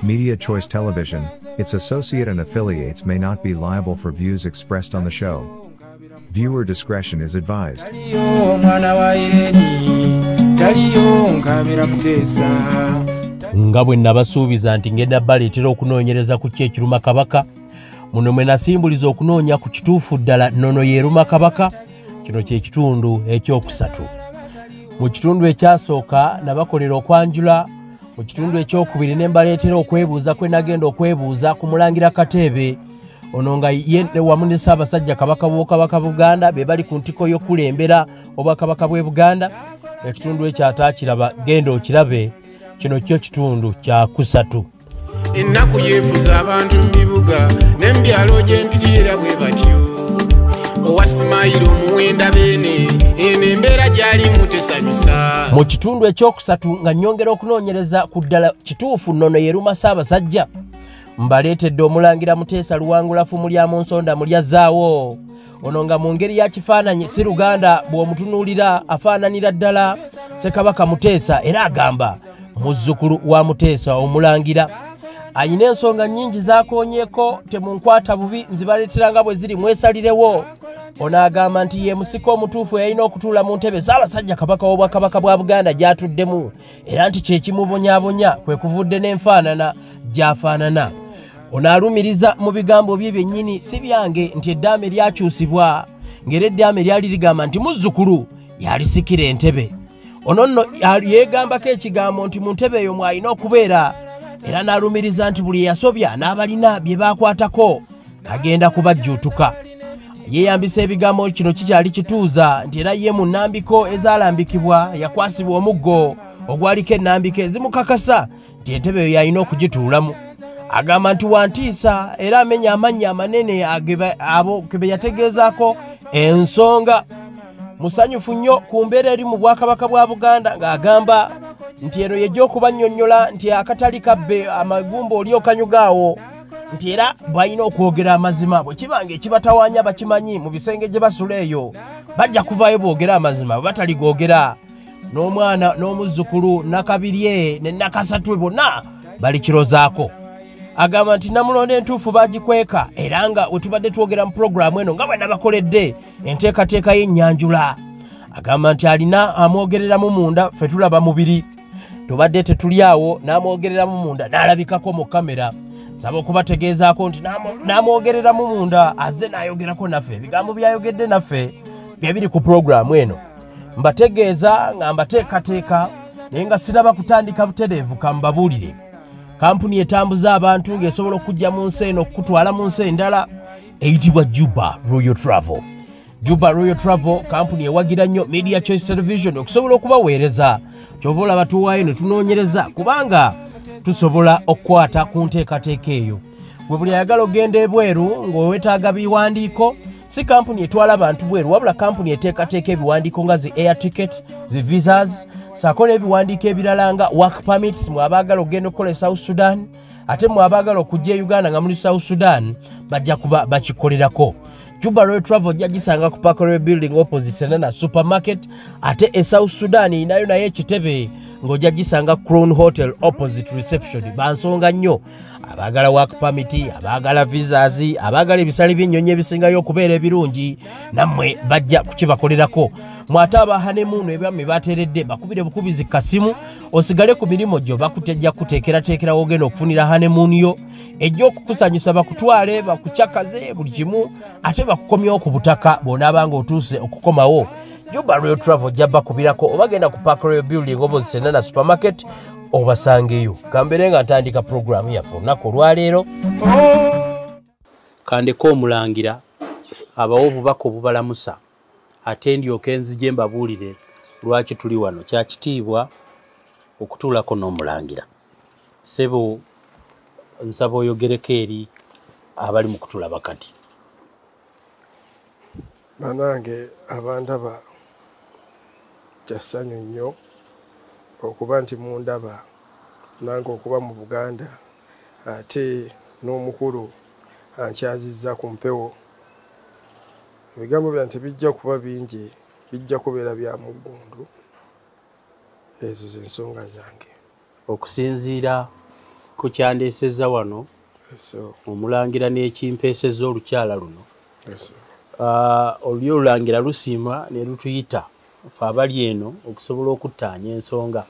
Media Choice Television, its associate and affiliates may not be liable for views expressed on the show. Viewer discretion is advised. Nga bwe nabasuubiza nti ngenda baleetera okunoonyereza ku Kkwo ekiruma Kabaka, muno mwe nasimbuliza okunoonya ku kituufu ddala nnono yeruma Kabaka. Kino kye kitundu ekyokusatu. Mu kitundu ekyasooka nabakolera okwanjula, mu kitundu ekyokubiri ne mbaleetera okwebuuza kwe nagenda okwebuuza ku Mulangira Kateebe, ono nga ye wamu ne Ssaabasajja Kabaka w'Obwakabaka Buganda be bali ku ntiko y'okulembera Obwakabaka bw'e Buganda. Ekitundu ekyo ataakiraba genda okirabe. Kino kyo kitundu kya kusatu. Ennaku yeefuza abantu mu bibuga n'embyalo gy'empitirira bwe batyo. Owasimayiro muwenda bene eno embeera gyali mutesanyusa. Mu kitundu ekyokusatu nga nnyongera okunoonyereza ku ddala kituufu nnono yeruma Ssaabasajja, mbaleetedde Omulangira Muteesa Luwangulafu mulyamu nsonda mulyazzaawo. Ono nga mu ngeri ya kifaananyi si Luganda bw'omutunuulira afaananira ddala Ssekabaka Muteesa era agamba muzzukulu wa Muteesa Omulangira. Ayina ensonga nnyingi z'akoonyeeko, temunkwata bubi nzibaleetera nga bwe ziri mwesalirewo. Ono agamba nti ye musiko omutuufu yalina okutuula mu ntebe Ssaabasajja Kabaka w'Obwakabaka bwa Buganda gy'atuddemu, era nti kye kimubonyaabonya kwe kuvudde n'enfaanana gy'afaanana. Ono alumiriza mu bigambo bye byennyini si byange nti eddaame lyakyusibwa, ng'era eddaame lyali ligamba nti muzzukulu yalisikira Entebbe. Ono nno yeegambako ekigambo nti mu ntebe eyo mwalina okubeera, era n'alumiriza nti buli yasobya n'abalina bye baakwatako agenda kubajjuutuka. Yeeyambisa ebigambo kino kikyali kituuza nti era ye mu nnambiko ezaalambikibwa yakwasibwa omuggo ogwaliko ennambiko ezimukakasa nti Entebbe eyo yalina okugituulamu. Agamba nti wantiisa era amenya amannya amanene abo ke be yategeezaako ensonga. Musanyufu nnyo ku mbeera eri mu Bwakabaka bwa Buganda ng'agamba nti eno yegy'okubannyonnyola nti akatali kabbe amagumba oli okanyugaawo, nti era balina okwogera amazima. Bwe kibanga ekibatawaanya bakimanyi, mu bisenge gye basula eyo bajja kuvaayo boogera amazima, bwe bataligoogera. N'omwana n'omuzzukulu nakabirye ne nakasatwe bonna balikirozaako. Agamba nti Namulondo entuufu bagikweka, era nga we tubadde twogera mu pulogulaamu eno nga bwe nabakoledde enteekateeka y'ennyanjula. Agamba nti alina amwogereramu munda, ffe tulaba mubiri. Tubadde tetuli awo n'amwogereramu munda n'alabikako mu kamera. Saba okubategeezaako nti n'amwogereramu munda azze n'ayogerako naffe. Ebigambo by'ayogedde naffe bye biri ku pulogulaamu eno. Mbategeeza nga mbateekateeka naye nga sinaba kutandika butereevu ka mbabuulire. Kampuni etambuza abantu ng'esobola okujja mu nsi eno okutwala mu nsi endala eyitibwa Juba Royal Travel. Juba Royal Travel kampuni ewagira nnyo Media Choice Television okusobola okubaweereza. Kyova olaba tuwaayo ne tunoonyereza kubanga tusobola okukwata ku nteekateeka eyo. Gwe buli ayagala ogenda ebweru ng'owetaaga biwandiiko, si kampuni etwala abantu bweru wabula kampuni eteekateeka ebiwandiiko nga zi air ticket, zi visas, ssaako n'ebiwandiiko ebirala nga work permits mwabaagala okugenda okukola South Sudan, ate mwabaagala okujja e Uganda nga muli South Sudan bajja kuba bakikolerako. Juba Royal Travel jagisanga ku Park Royal Building opposite Senana Supermarket, ate e South Sudan inayo naye ekitebe ng'ojja gisanga Crown Hotel opposite reception. Bansonga nnyo abaagala work permit, abaagala visas, abaagala ebisale by'ennyonyi ebisingayo okubeera ebirungi, nammwe bajja kukibakolerako. Mwate aba honeymoon ebyammwe bateeredde bakubire bukubizi kasimu osigale ku mirimo gyo bakutejja kuteekerateekera wogenda okufunira honeymoon yo ejja okukusanyusa bakutwale bakucakaze buli kimu ate bakukomyewo ku butaka bw'onaaba nga otuuse okukomawo. Juba Royal Travel jabba kubirako obagenda ku Park Royal Building opposite Senana Supermarket obasangeyo. Kambere nga ntandika programu yaffe olunaku olwaleero. Kandeko Omulangira abawo obubaka obubalamusa ate ndyoke nzije mbabuulire lwaki tuli wano. Kya kitiibwa okutuulako n'Omulangira. Ssebo nsaba oyogereko eri abali mu kutulaba kati. Banange abandaba kyassanyu nnyo okuba nti mundaba nange okuba mu Buganda ate n'omukulu ankyazizza ku mpewo. Ebigambo byange bijja kuba bingi, bijja kubeera bya muggundu ezo z'ensonga zange. Okusinziira ku kyandeesezza wano omulangira n'ekimpeesezza olukyala luno olyo olulangira lusiima ne lutuyita ffe abali eno okusobola okuttaanya ensonga.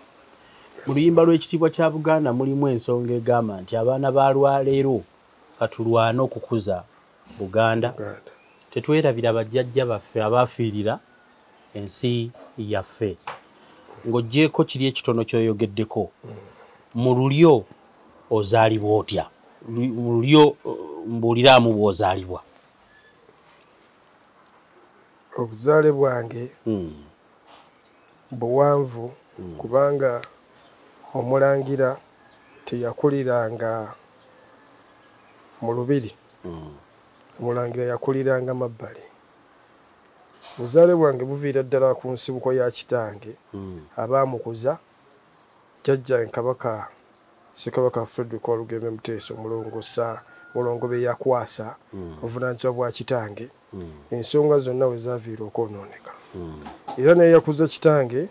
Mu luyimba lw'ekitiibwa kya Buganda mulimu ensonga egamba nti abaana ba lwaleero katulwane okukuza Buganda, tetwerabira bajjajja baffe abaafiirira ensi yaffe. Ng'oggyeko kiri ekitono ky'oyogeddeko mu lulyo ozaalibwa otya? Mu lulyo mbuuliraamu bw'ozaalibwa. Obuzaale bwange buwanvu kubanga omulangira teyakuliranga mu lubiri, omulangira yakuliranga mabbali. Obuzaale bwange buviira ddala ku nsibuko ya kitange abaamukuza jjajja Kabaka Ssekabaka Frederick Olugembe Muteesa mulongo be yakwasa obuvunaanyizibwa bwa kitange. Ensonga zonna we zaaviira okwonooneka. Era naye yakuza kitange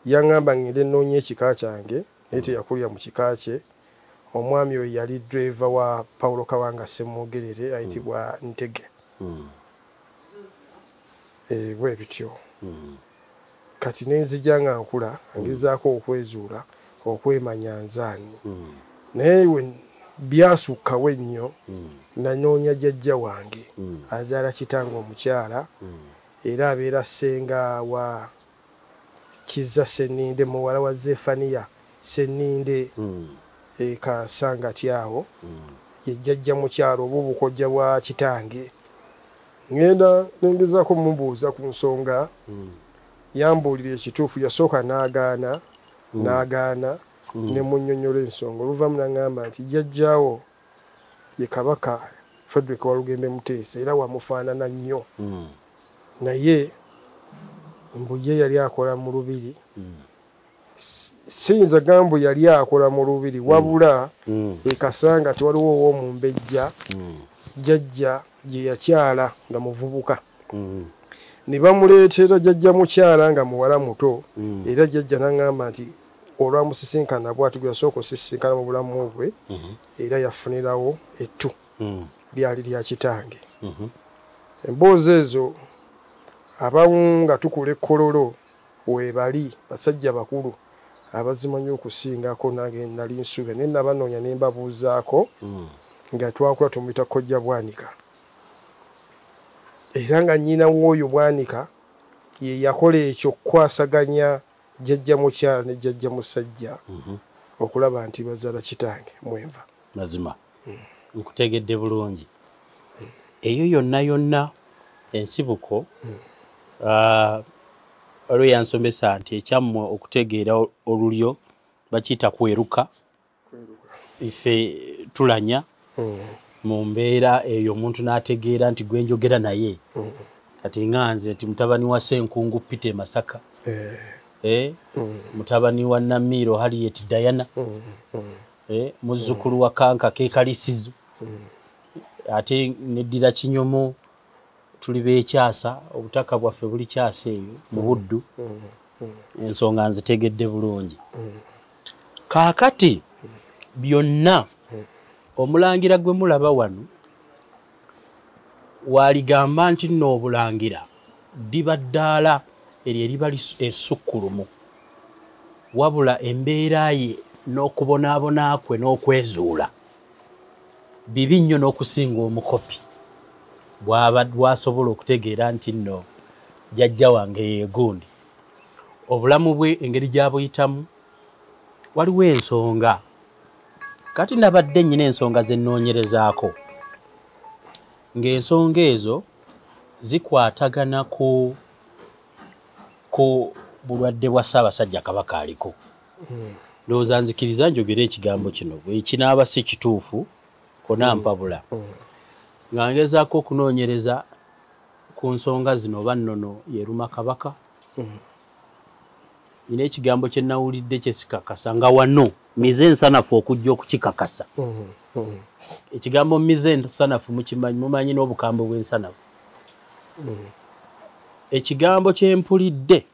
yaŋŋamba ngende nnoonye ekika kyange naye teyakulira mu kika kye. Omwami oyo yali driver wa Paulo Kawanga Ssemwogerere ayitibwa Ntege. Bwe bityo kati nenzija nga nkula ngezaako okwezuula okwemanya nzaani. Naye we byasukkawo ennyo nanoonya jjajja wange azaala kitange omukyala era abeera ssenga wa Kizza Senninde muwala wa Zefaniya Senninde Kasangati awo ye jjajja mukyala oba obukojja bwa kitange. Ngenda nengezaako mumubuuza ku nsonga yambuulira ekituufu yasooka n'agaana ne munnyonnyola ensonga oluvamu n'aŋŋamba nti jjajjaawo ye Kabaka Frederick Walugembe Muteesa era wamufaanana nnyo naye mbu ye yali akola mu lubiri. Siyinza gambu yali akola mu lubiri wabula ekasanga tewaliwo ow'omumbejja jjajja gye yakyala nga muvubuka. Ne bamuleetera jjajja mukyala nga muwala muto era jjajja n'aŋŋamba nti olwamusisinkana bw'ati gwe yasooka osisinkana mu bulamu bwe era yafunirawo ettu lyali lya kitange. Emboozi ezo abamu nga tukula ekkololo weebali basajja bakulu abazimanyi okusingako nange nali nsuubira naye nabanoonya ne mbabuuzaako nga twakula tumuyita Kkojja Bwanika era nga nnyina w'oyo Bwanika ye yakola ekyo kukwasaganya jjajja mukyala ne jjajja musajja okulaba nti bazaala kitange mwenva. Mazima nkutegedde bulungi eyo yonna ensibuko waliwo yansomesa nti ekyammwe okutegeera olulyo bakiyita kweruka. Ife tulanya mu mbeera eyo omuntu n'ategeera nti gwe njogera naye kati nganze nti mutabani wa Ssenkungu Peter Masaka mutabani wa Namiiro Harriet Diana muzzukulu wa Kanka Kekalisizo ate neddira Kinyomo tuli beekyasa obutaka bwaffe buli kyasa eyo mu Buddu. Ensonga nzitegedde bulungi. Kaakati byonna omulangira gwe mulaba wano waligamba nti nno obulangira liba ddaala eryo eriba essukkulumu wabula embeera ye n'okubonaabona kwe n'okwezuula bibi nnyo n'okusinga omukopi bwasobola okutegeera nti nno jjajja wange yeegundi. Obulamu bwe engeri gy'abuyitamu waliwo ensonga. Kati nabadde nnyina ensonga ze nnoonyerezaako ng'ensonga ezo zikwatagana ku bulwadde bwa Ssaabasajja Kabaka aliko. Ndowooza nzikiriza njogere ekigambo kino bwe kinaaba si kituufu kona mpabula nga ngezaako okunoonyereza ku nsonga zino oba nnono yeruma Kabaka. Nina ekigambo kye nawulidde kye sikakasa nga wano mize ensanafu okujja okukikakasa. Ekigambo mize ensanafu mumanyi n'obukambwe bw'ensanafu. Ekigambo kye mpulidde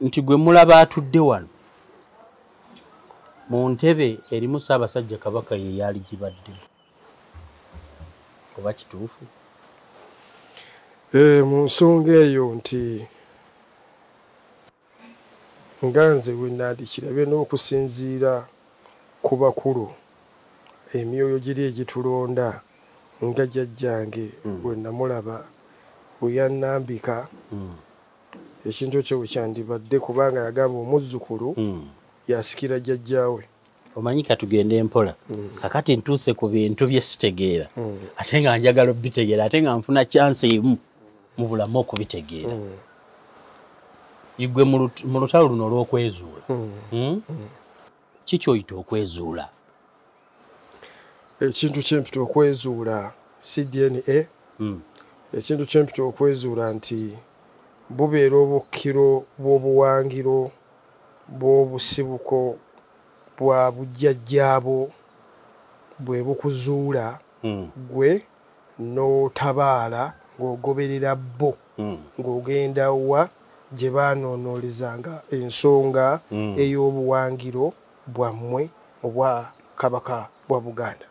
nti gwe mulaba atudde wano mu ntebe erimu Ssaabasajja Kabaka ye yali gibadde oba kituufu? Mu nsonga eyo nti nga nze we nandikirabe n'okusinziira ku bakulu emyoyo giri egitulonda nga jjajjange bwe namulaba bwe yannambika ekintu ekyo bwe kyandibadde kubanga yagamba Omuzzukulu yasikira jjajjaawe. Omanyi katugende empola kakati ntuuse ku bintu bye sitegeera ate nga njagala obitegeera ate nga nfuna chance emu mu bulamu okubitegeera. Igwe mu lutalo luno olw'okwezuula kiki oyita okwezuula? Ekintu kyempita okwezuula si DNA. Ekintu kyempita okwezuula nti bubeera obukkiro bw'obuwangiro bw'obusibuko bwa bujjajjaabo bwe bukuzuula gwe n'otabaala ng'ogoberera bo ng'ogenda wa gye baanoonoolezanga ensonga ey'obuwangiro bwammwe obwa Kabaka bwa Buganda.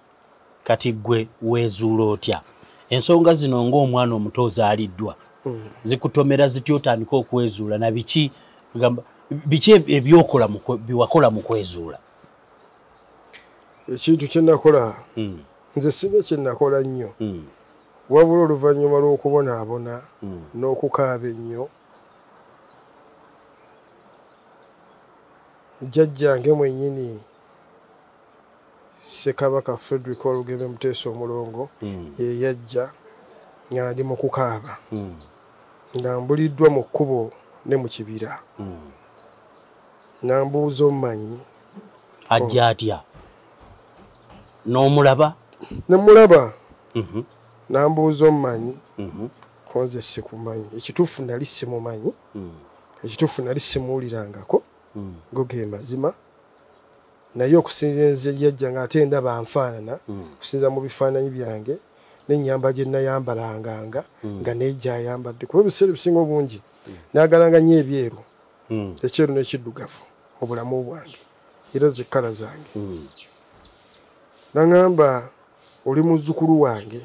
Kati gwe weezuula otya? Ensonga zino ng'omwana omuto ozaaliddwa zikutomera zitya otandika okwezuula na biki ebyokola biwakola mu kwezuula? Ekintu kye nakola nze sibe kye nakola nnyo wabula oluvannyuma lw'okubonaabona n'okukaaba ennyo jjajjange mwennyini Ssekabaka Frederick Olugeme Muteesa omulongo ye yajja nga ndi mu kukaaba nga mbuliddwa mu kkubo ne mu kibira nambuuza omumanyi. Ajja atya? N'omulaba? Nemulaba nambuuza omumanyi ko nze sikumanyi. Ekituufu nali simumanyi, ekituufu nali simuwulirangako go ge mazima naye okusinziira yajja ng'ate ndaba nfaanana okusinziira mu bifaananyi byange n'ennyamba gye nayambalanganga nga nejja ayambadde kuba ebiseera ebisinga obungi naagalanga nnyo ebyeru ekyeru n'ekiddugavu mu bulamu bwange era ze kkala zange. Naŋŋamba oli muzzukulu wange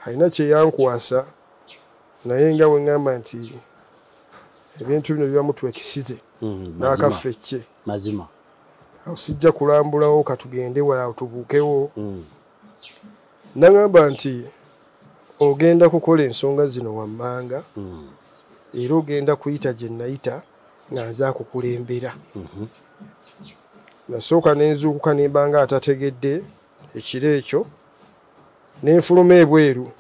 alina kye yankwasa naye nga bwe ŋŋamba nti ebintu bino biba mutwekisize n'akaffecce mazima awo sijja kulambulawo katugende wala tubuukewo. Naŋŋamba nti ogenda kukola ensonga zino wammanga era ogenda kuyita gye nayita nga nze akukulembera. Nasooka nenzuukuka nemba nga atategedde ekiro ekyo nenfuluma ebweru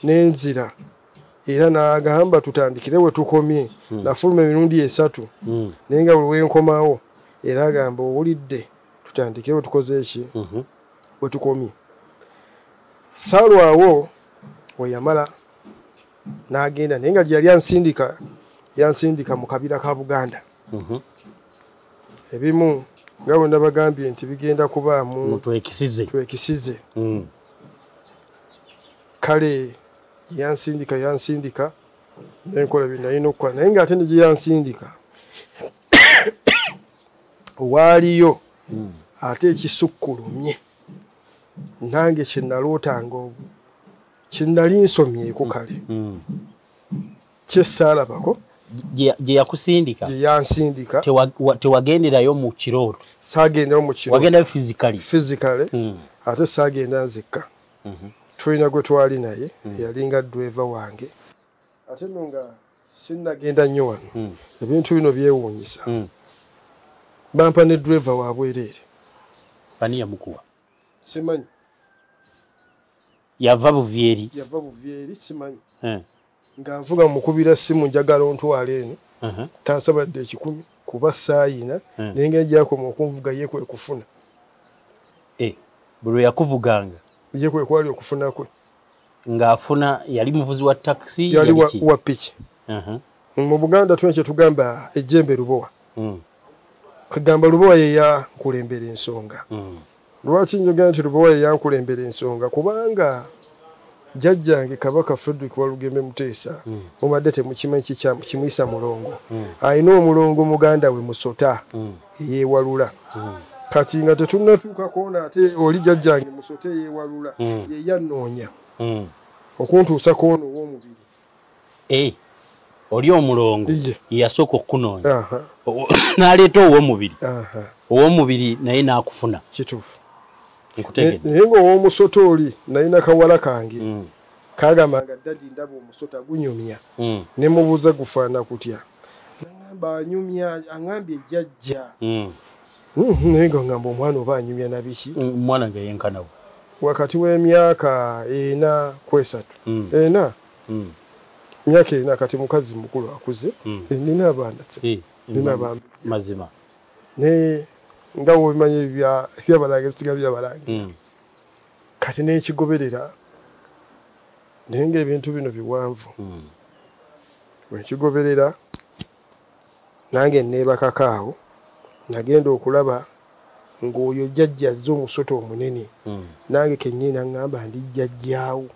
nenzira era n'agamba tutandikire we tukomye. Nafuluma emirundi 3 naye nga bwe wenkomawo era agamba owulidde tutandikire we tukoze eki we tukomye. Salwawo we yamala n'agenda naye nga gye yali yansindika mu kabira ka Buganda. Ebimu nga bwe nabagambye nti bigenda kubaamu twekisize. Kale yansindika nenkola bye nalina okukola naye ng'ate ne gye yansindika waaliyo ate ekisukkulumye nange kye nalootanga kye nali nsomyeku kale kye saalabako gye yakusindika gye yansindika. Tewagenderayo mu kirooto? Saagendayo mu kirooto, wagendayo physically ate saagenda nzekka. Tulina gwe twali naye yalinga driver wange ate nno nga sinnagenda nnyo wano ebintu bino byewuunyisa. Bampa ne driver wa bwereere. Ani yamukuwa? Simanyi. Yava Buvyeri simanyi. Nga nvuga mukubira simu njagala ontwala eno tansabadde 10 kuba saayina naye nga gyakoma okunvuga ye kwe kufuna. Bwe yakuvuganga ye kwe kwali okufuna kwe ng'afuna yali muvuzi wa taxi yali wa piki. Mu Buganda tulina tugamba ejjembe lubowa. Kugamba lubowa ye yankulembera ensonga. Lwaki njogera nti lubowa ye yankulembera ensonga kubanga jjajjange Kabaka Frederick Walugembe Muteesa mubadde temukimanyi kimuyisa mulongo alina omulongo muganda we Musota yeewalula kati nga tetunnatuukako ate oli jjajjange Musota yeewalula ye yannoonya okuntuusako ono ow'omubiri oli omulongo yasooka okukunoonya n'aleeta ow'omubiri naye n'akufuna kituufu naye ng'ow'omusota oli nalina kawala kange kagambanga ddadi ndaba omusota gunyumya ne mubuuza gufaana kutya nagamba anyumya aŋambye jjajja naye nga ngamba omwana oba anyumya nabiki omwana nga yenkanawo wakati w'emyaka 4 kwesatu myaka 4 kati mukazi mukulu akuze nina abaana mazima naye nga wobimanyi ebyabalange bisiga byabalange kati nekigoberera naye ngaebintu bino biwanvu bwekigoberera nange neebakakaawo nagenda okulaba ng'oyo jjajja azze omusota omunene nange kennyini naŋŋamba ndi jjajjaawo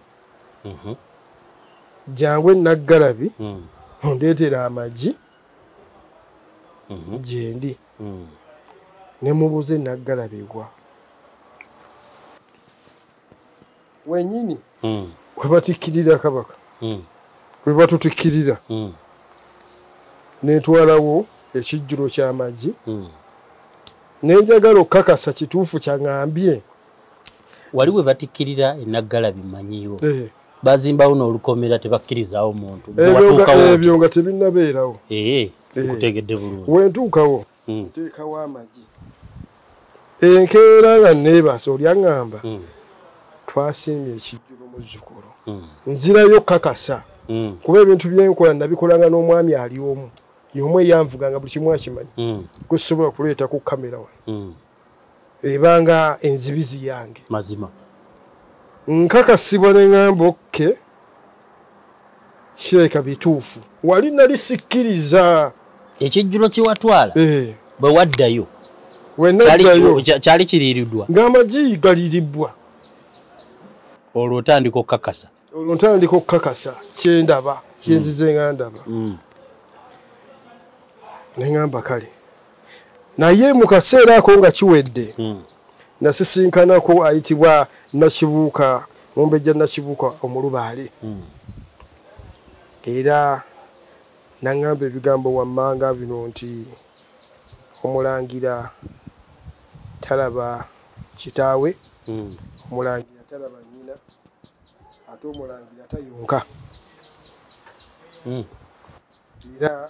jangu enaggalabi ondeetera amagi gyendi ne mubuuze naggalabibwa wenyini webatikkirira Kabaka webatutukkirira netwalawo ekijjulo ky'amagi nenjagala okukakasa kituufu kyaŋŋambye wali we batikkirira enaggalabi manyiwo bazimbawo n'olukomera tebakkirizaawo muntu ebyo nga tebinnabeerawo kutegedde bulungi wentuukawo teekawo amagi enkeera nga neebasa oli aŋŋamba twasiimye ekijjulo Muzzukulu nzirayo kakasa kuba ebintu byenkola nabikolanga n'omwami ali omu y'omu eyanvuganga buli kimu akimanyi gwesobola kuleeta ku kamera wano ebanga enzibizi yange mazima nkakasibwa ne ŋŋamba okke kirabika bituufu wali nali sikkiriza ekijjulo kiwatwala bwe waddayo wenaddayo kyali kiriiriddwa ng'amagi galiiribbwa olwo otandika okukakasa kyendaba kyenzize nga ndaba neŋŋamba kale naye mu kaseera ako nga kiwedde nasisinkanako ayitibwa Nakibuuka Mumbejja Nakibuuka Omulubaale era naŋŋamba ebigambo wammanga bino nti omulangira talaba kitaawe omulangira talaba nnyina ate omulangira tayonka era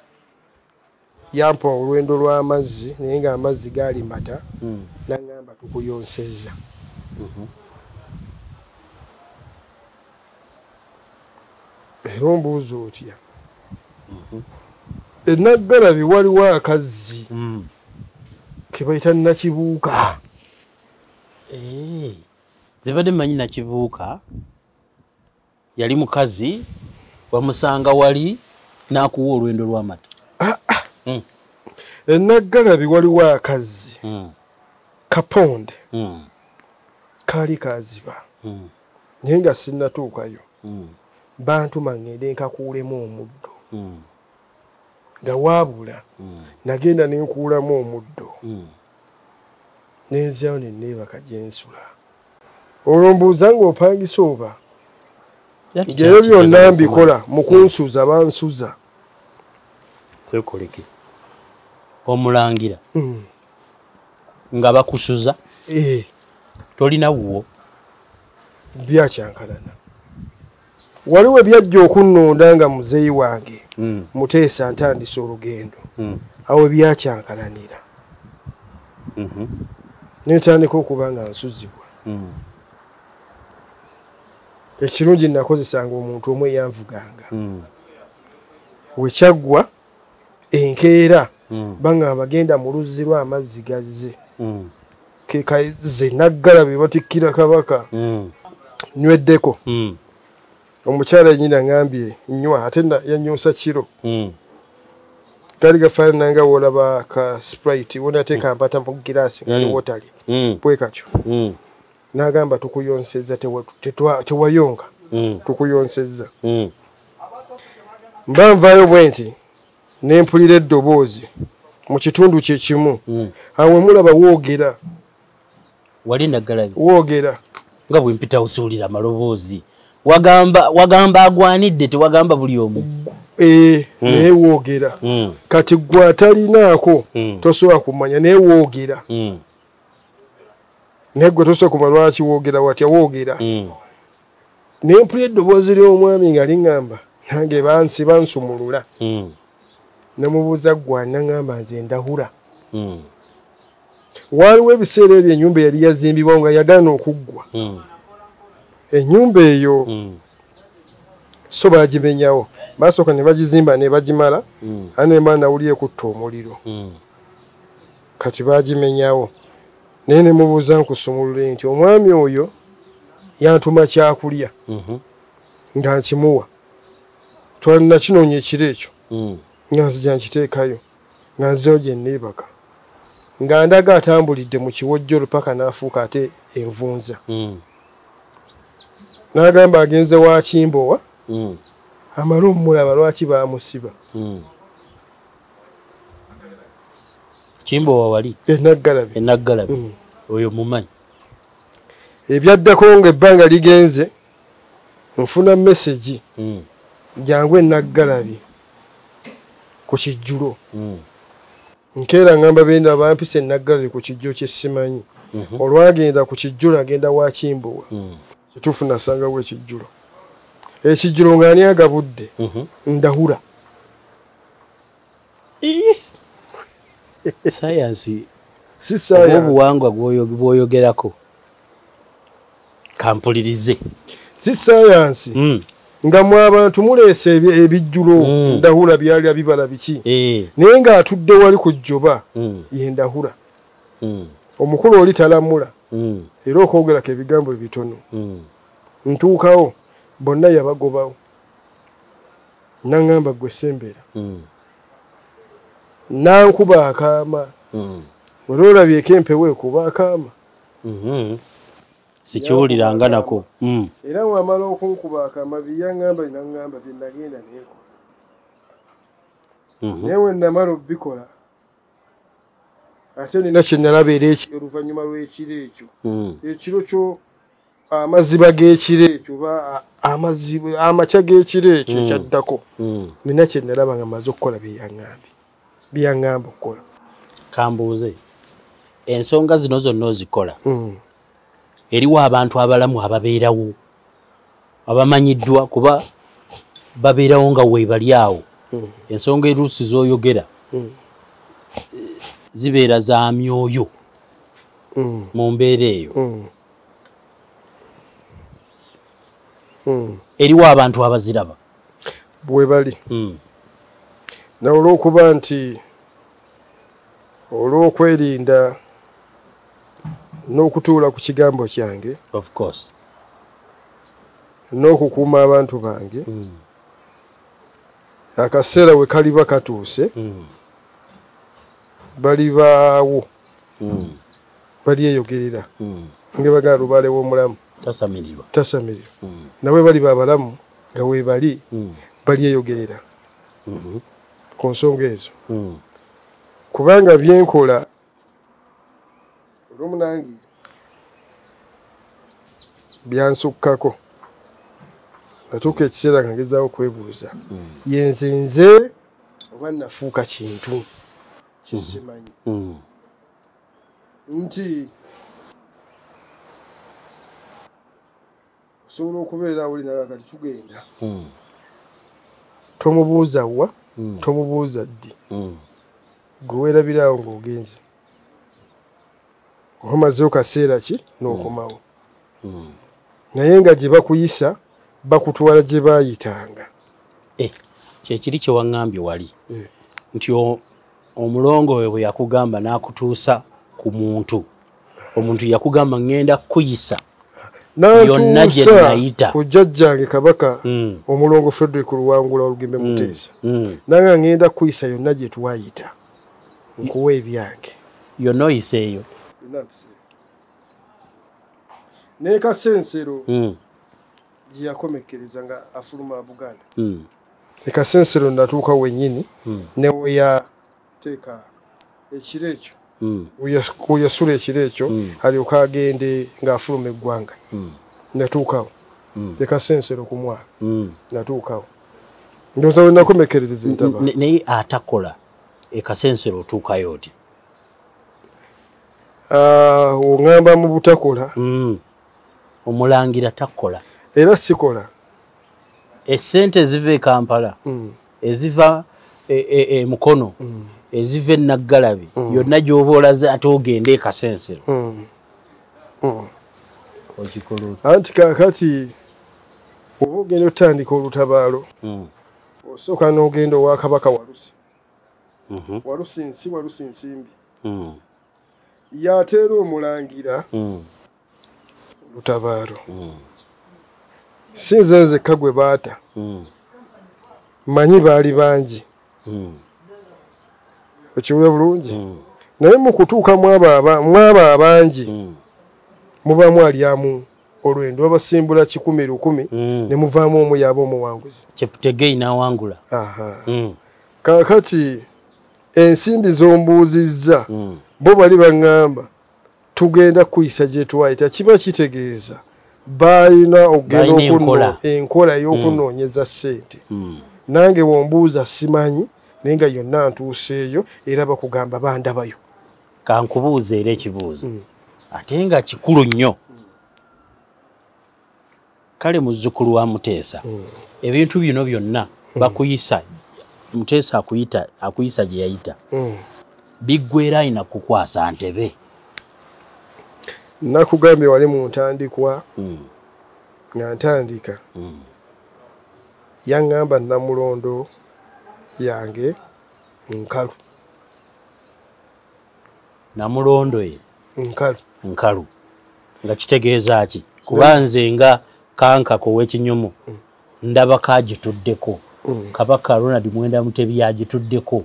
yampa olwendo lw'amazzi naye ng'amazzi gaali mata naŋŋamba tukuyonsezza era ombuuza otya enaggalabi waliwo akazzi ke bayita Nakibuuka zibadde manyi Nakibuuka yali mukazi wamusanga wali n'akuwa olwendo lw'amata enaggalabi waliwo akazzi kaponde kaali kaziba naye nga sinnatuukayo bantuma ŋŋende nkakuulemu omuddo nga waabula nagenda nenkuulamu omuddo nenzyawo nenneebaka gyensula olwo mbuuza ng'opangisa oba ng'ebyo byonna mbikola mu kunsuza bansuza sekoleke omulangira nga bakusuza tolina wuwo byakyankalana waliwo ebyajja okunnonda nga muzeeyi wange Muteesa ntandisa olugendo awo byakyankalanira netandika okuba nga nsuzibwa ekirungi nakozesanga omuntu omu eyanvuganga wekyaggwa enkeera banga bagenda mu luzzi lw'amazzi gazze kekaze naggalabi batikkira Kabaka nyweddeko omukyala yenyini aŋŋambye nywa ate yanyusa kiro gaali gafaanana nga woolaba ka Sprite wonate kampata mu giraasi nga wotali bwe katyo n'agamba tukuyonseza tewayonga tukuyonsezza mba nvayo bwe nti ne mpulira eddoboozi mu kitundu kye kimu awe mulaba woogera wali naggalabi woogera nga bwe mpita osuulira amaloboozi wagamba agwanidde tewagamba buli omu naye woogera kati gwe atalinaako tosobola kumanya naye woogera naye gwe tosobola kumanya lwaki woogera watya woogera naye mpulira eddoboozi ly'omwami nga liŋŋamba nange bansumulula nemubuuza gwana ŋŋamba nze ndahura waaliwo ebiseera ebyo ennyumba yali yazimbibwa nga yagaana okuggwa ennyumba eyo so baagimenyawo baasooka ne bagizimba ne bagimala ane mba nawulire kutta omuliro kati baagimenyawo naye ne mubuuza nkusumulule nti omwami oyo yantuma kyakulya nga nkimuwa twalina kinoonya ekiro ekyo nga nzija nkiteekayo nga nzeewo gye nneebaka nga ndaga atambulidde mu kiwojjolo paka n'afuuka ate envunza n'agamba agenze wa Kimbowa amale omulaba lwaki baamusiba Kimbowa wali enaggalabi oyo mumanyi ebyaddako ng'ebbanga ligenze nfuna mesegi jangu enaggalabi ku kijjulo nkeera ngamba benda bampisa enaggalabi ku kijjulo kye simanyi olwagenda ku kijjulo agenda wa Kimbowa kituufu nasangawo ekijjulo ekijjulo ng'ani agabudde ndahura sayansi si sayansi obuwangwa bw'oyogerako kampulirize si sayansi nga mu abantu muleese ebijjulo ndahura byali bibala biki naye ng'atudde wali ku jjoba ye ndahura omukulu oli talamula era okwogerako ebigambo ebitono ntuukawo bonna yabagobawo naŋŋamba gwe sembera nankuba akaama olwo olabyeko empewo ekuba akaama sikiwuliranga nako era wamala okunkuba akaama byeyaŋŋamba naŋŋamba bye nagenda neekola naye we namala obikola ate nina kye nalaba era oluvannyuma lw'ekiro ekyo ekiro kyo amaziba g'ekiro ekyo oba amakya g'ekiro ekyo ekyaddako nina kye nalaba nga maze okukola byeyaŋŋamba okukola kambuuze ensonga zino zonna ozikola eriwo abantu abalamu ababeerawo abamanyiddwa kuba babeerawo nga weebali awo ensonga eruusi z'oyogera zibeera za myoyo mu mbeera eyo eriwo abantu abaziraba bwe bali nawe olw'okuba nti olw'okwerinda n'okutuula ku kigambo kyange of course n'okukuuma abantu bange akaseera we kaliba katuuse balibaawo balyeyogerera ngebagala lubaale w'omulamu tasamirirwa nawe baliba abalamu nga weebali balyeyogerera ku nsonga ezo kubanga byenkola olw'omunangi byansukkako natuuka ekiseera nga ngezaawo okwebuuza yenze nze oba nafuuka kintu kisimanyi nti osobola okubeera awulinaga kati tugenda tomubuuza wa tomubuuza ddi gwe weerabiraawo ng'ogenze omazeewo kaseera ki n'okomawo naye nga gye bakuyisa bakutwala gye baayitanga kyekiri kye waŋŋambye wali nti omulongo we bwe yakugamba n'akutuusa ku muntu omuntu yakugamba ŋŋenda kukuyisa yonna gye nayita ku jjajjange Kabaka omulongo Frederick Luwangula Olugembe Muteesa nanga ŋŋenda kukuyisa yonna gye twayita nkuwa ebyange yonna oyiseeyo naye kasensero gye yakomekereza nga afuluma Buganda. Ekasensero natuuka wennyini ne we yateeka ekiro ekyo we yasula ekiro ekyo alyoka agende ng'afuluma eggwanga. Natuukawo ekasensero ku mwaka natuukawo ndowooza we nakomekerereza entaba. Naye atakola ekasensero otuukayo oti? Oŋŋamba mu butakola omulangira takola era sikola. Essente eziva e Kampala eziva e Mukono eziva e Naggalabi yonna gy'oba olaze ate ogende e Kasensero anti kaakati oba ogenda otandika olutabaalo osooka n'ogenda owa Kabaka Walusi Nsimbi yateera omulangira lutabaalo. Si nze nzekka gwe baata manyi baali bangi okiwe bulungi naye mu kutuuka mwaba abangi mubaamu alyamu olwendo babasimbula 1,000 ne muvaamu omu yaaba omuwanguzi. Cheptegei n'awangula. Kaakati ensimbi z'ombuuzizza bo bali baŋŋamba tugenda kuyisa gye twayita kiba kitegeeza balina okugenda enkola y'okunoonyeza ssente. Nange wombuuza simanyi naye nga yonna ntuuseeyo era bakugamba bandabayo. Kankubuuza era ekibuuzo ate nga kikulu nnyo. Kale muzzukulu wa Muteesa ebintu bino byonna bakuyisa Muteesa akuyisa gye yayita biggweera alina kukwasa Entebbe. Nakugambye wali mu ntandikwa nga ntandika yaŋŋamba Namulondo yange nkalu. Namulondo ye nkalu nga kitegeeza ki? Kuba nze nga kankako w'ekinyumu ndaba kagituddeko. Kabaka Ronald Mwenda Mutebi yagituddeko.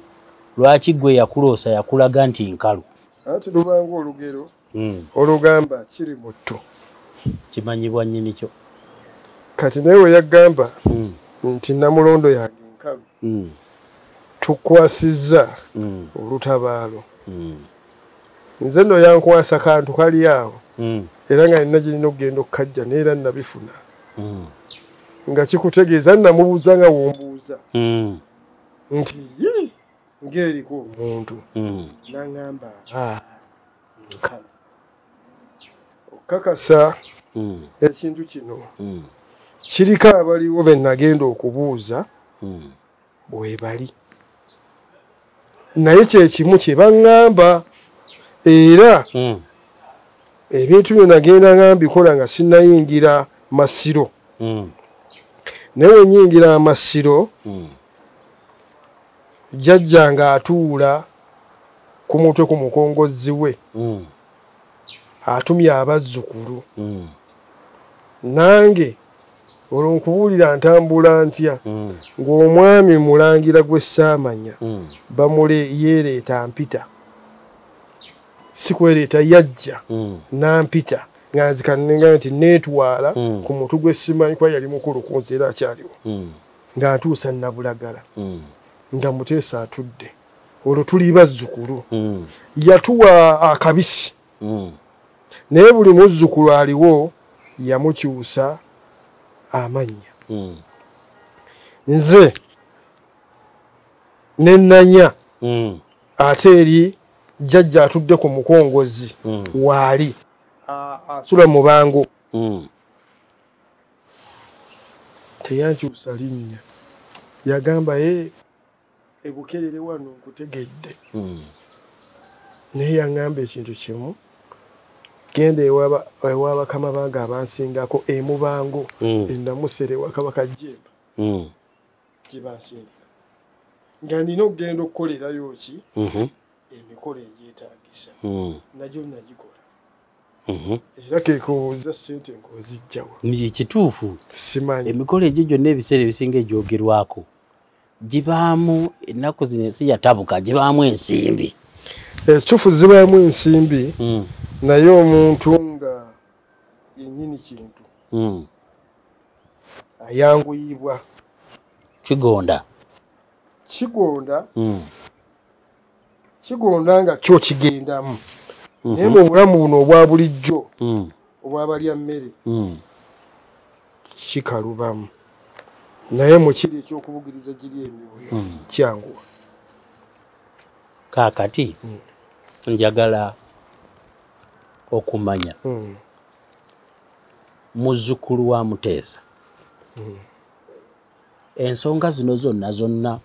Lwaki gwe yakuloosa yakulaga nti nkalu? Ati lubanga olugero olugamba kiri mutto kimanyibwa nnyini kyo. Kati naye we yagamba nti Namulondo yange nkalu tukwasizza olutabaalo. Nze nno yankwasa kantu kali awo era nga nina gyerina okugenda okukajja neera nabifuna nga kikutegeeza namubuuza nga wombuuza nti ng'eriko omuntu naŋŋamba nkalu. Okakasa ekintu kino kiriko abaliwo be nagenda okubuuza bwe bali naye kyekimu kye baŋŋamba era ebintu byo nagenda ngambikola nga sinnayingira Masiro. Naye wenyingira Amasiro jjajja nga atuula ku mutwe ku mukongozzi we atumye abazzukulu nange olwo nkubuulira ntambula ntya ng'omwami mulangira gwe saamanya yeereeta mpita si kwereeta yajja nampita nga nzikanenga nti neetwala ku mutu gwe simanyi kuba yali mukulu ku nsi era akyaliwo nga ntuusa Nabulagala nga Muteesa atudde olwo tuli bazzukulu yatuwa akabisi naye buli muzzukulu aliwo yamukyusa amannya. Nze nenanya ate eri jjajja atudde ku mukongozi waali asula mu bango teyankyusa linnya yagamba ebukerere wano nkutegedde naye yaŋŋamba ekintu kimu genda ewa bakama bange abansingako emubango ennamusere ewa Kabaka Jjemba gye bansindika nga nina okugenda okukolerayo ki emikolo egyetaagisa nagyo nagikola era kekobuuza ssente ng'ozijjawa. Kituufu simanyi emikolo egyo gyonna ebiseera ebisinga egyogerwako gibaamu ennaku zino ensi yatabuka gibaamu ensimbi. Ekituufu zibaamu ensimbi naye omuntu nga yennyini kintu ayanguyibwa kigonda nga kyo kigendamu naye mu bulamu buno obwa bulijjo obwabalya mmere kikalubamu naye mukiri ekyokubugiriza giri emyoyo kyanguwa kaakati njagala okumanya muzzukulu wa Muteesa ensonga zino zonna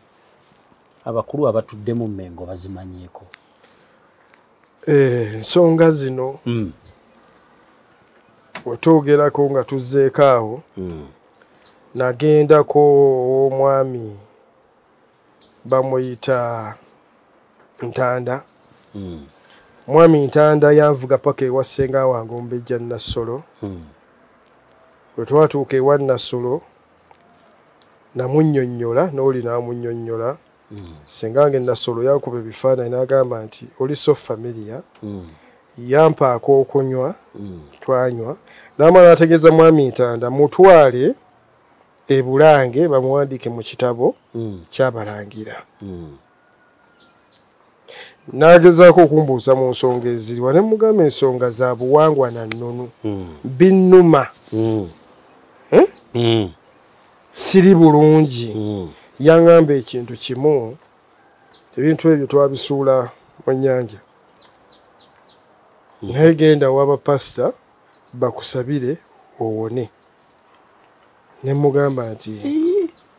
abakulu abatudde mu Mmengo bazimanyiiko ensonga zino wetwogerako nga tuzzeeko awo nagendako omwami bamuyita Ntanda mwami Ntanda yanvuga paka ewa ssenga wange Omumbejja Nassolo bwe twatuuka ewa Nassolo namunnyonnyola n'oli n'amunnyonnyola ssenga wange Nassolo yankuba ebifaananyi n'agamba nti oli so familia yampaako okunywa twanywa n'amala n'ategeeza mwami Ntanda mutwale e Bulange bamuwandiike mu kitabo ky'Abalangira n'agezaako okumbuuza mu nsonga eziriwa ne mugamba ensonga za buwangwa na nnono binnuma siri bulungi yaŋŋamba ekintu kimu ebintu ebyo twabisuula mu nnyanja naye genda w'abapasita bakusabire owone ne mugamba nti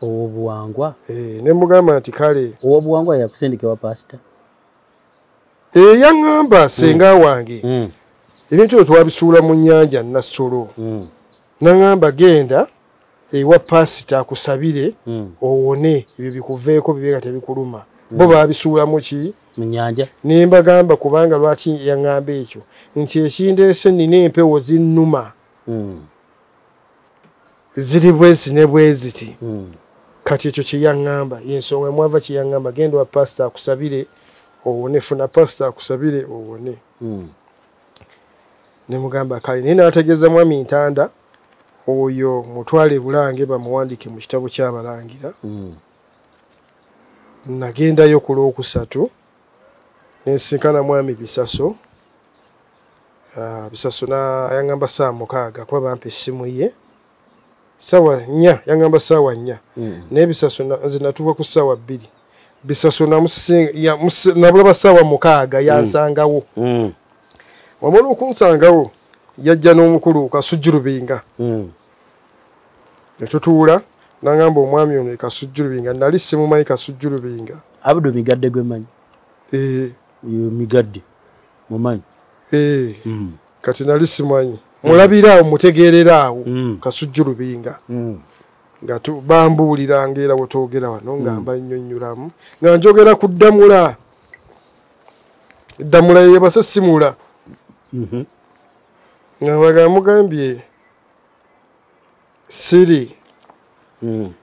obuwangwa ne mugamba nti kale obuwangwa yakusindika wa pasita yaŋŋamba ssenga wange ebintu ebyo twabisuula mu nnyanja Nassolo naŋŋamba genda ewa pasita akusabire owone ebyo bikuveeko bibe nga tebikuluma bo baabisuulamu ki mu nnyanja ne mbagamba kubanga lwaki yaŋŋamba ekyo nti ekindeese nnina empewo zinnuma ziri bwezi ne bweziti kati ekyo kyeyaŋŋamba yensonga mwava kyeyaŋŋamba genda wa pasita akusabire owone funa pasita akusabire owone ne mugamba kale naye n'ategeeza mwami Ntanda oyo mutwale Bulange bamuwandiike mu kitabo ky'Abalangira nagendayo ku Lwokusatu nensinkana mwami Bisaso Bisaso yaŋŋamba ssaawa 6 kuba bampa essimu ye ssaawa 4 yaŋŋamba ssaawa 4 naye Bisaso nze natuuka ku ssaawa 2 Bisaso nabulaba ssaawa 6 yansangawo wamala okunsangawo yajja n'omukulu Kasujjulubinga ne tutuula n'aŋŋamba omwami ono Kasujjulubinga nali simumanyi Kasujjulubinga Abdu Migadde gwe manyi Migadde mumanyi kati nali simanyi mulabiraawo mutegeereraawo Kasujjulubinga nga bambuuliranga era wetwogera wano nga mbannyonnyolamu nga njogera ku ddamula eddamula yeyebase simula nga baga mugambye siri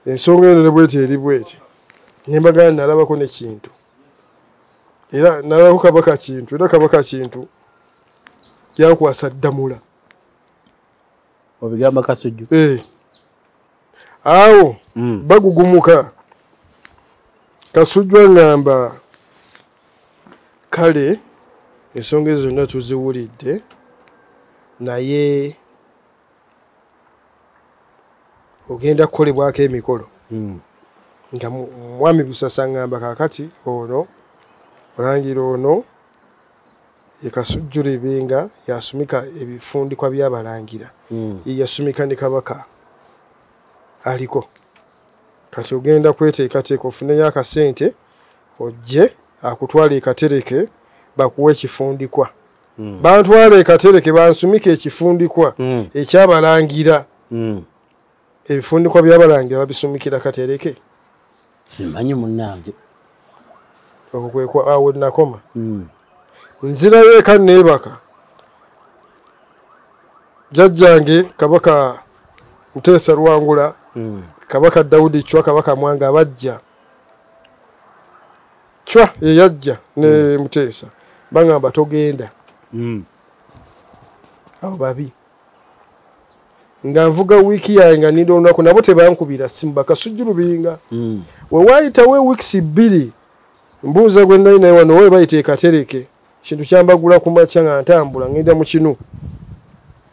ensonga eno ne bweti eri bweti nembagana nalabako nekintu era nalabako Kabaka kintu era Kabaka kintu yankwasa ddamula obigamba Kasujju awo bagugumuka Kasujju aŋŋamba kale ensonga ezo zonna tuziwulidde naye ogenda kukolebwako emikolo nga mwami Busasa aŋŋamba kaakati ono Omulangira ono ye Kasujjulubinga yasumika ebifundikwa by'Abalangira yasumika ne Kabaka aliko kati ogenda kweteekateeka ofuneyo akasente ojje akutwala ekatereke bakuwa ekifundikwa bantwala ekatereke bansumika ekifundikwa eky'Abalangira ebifundikwa by'Abalangira babisumikira katereke simanyi munnange okwekwa awo nakoma nzirayo eka neebaka jjajjange Kabaka Muteesa Luwangula Kabaka Daudi Chwa Kabaka Mwanga bajja Chwa yeyajja ne Muteesa bangamba togenda abo babi nga nvuga wiiki yange nga nina olunaku nabo tebankubira simu bakasujjulubinga we waayitawo wiikisi 2 mbuuza gwe nali naye wano we bayita ekatereke kintu kyambagula ku makya nga ntambula ngenda mu kinu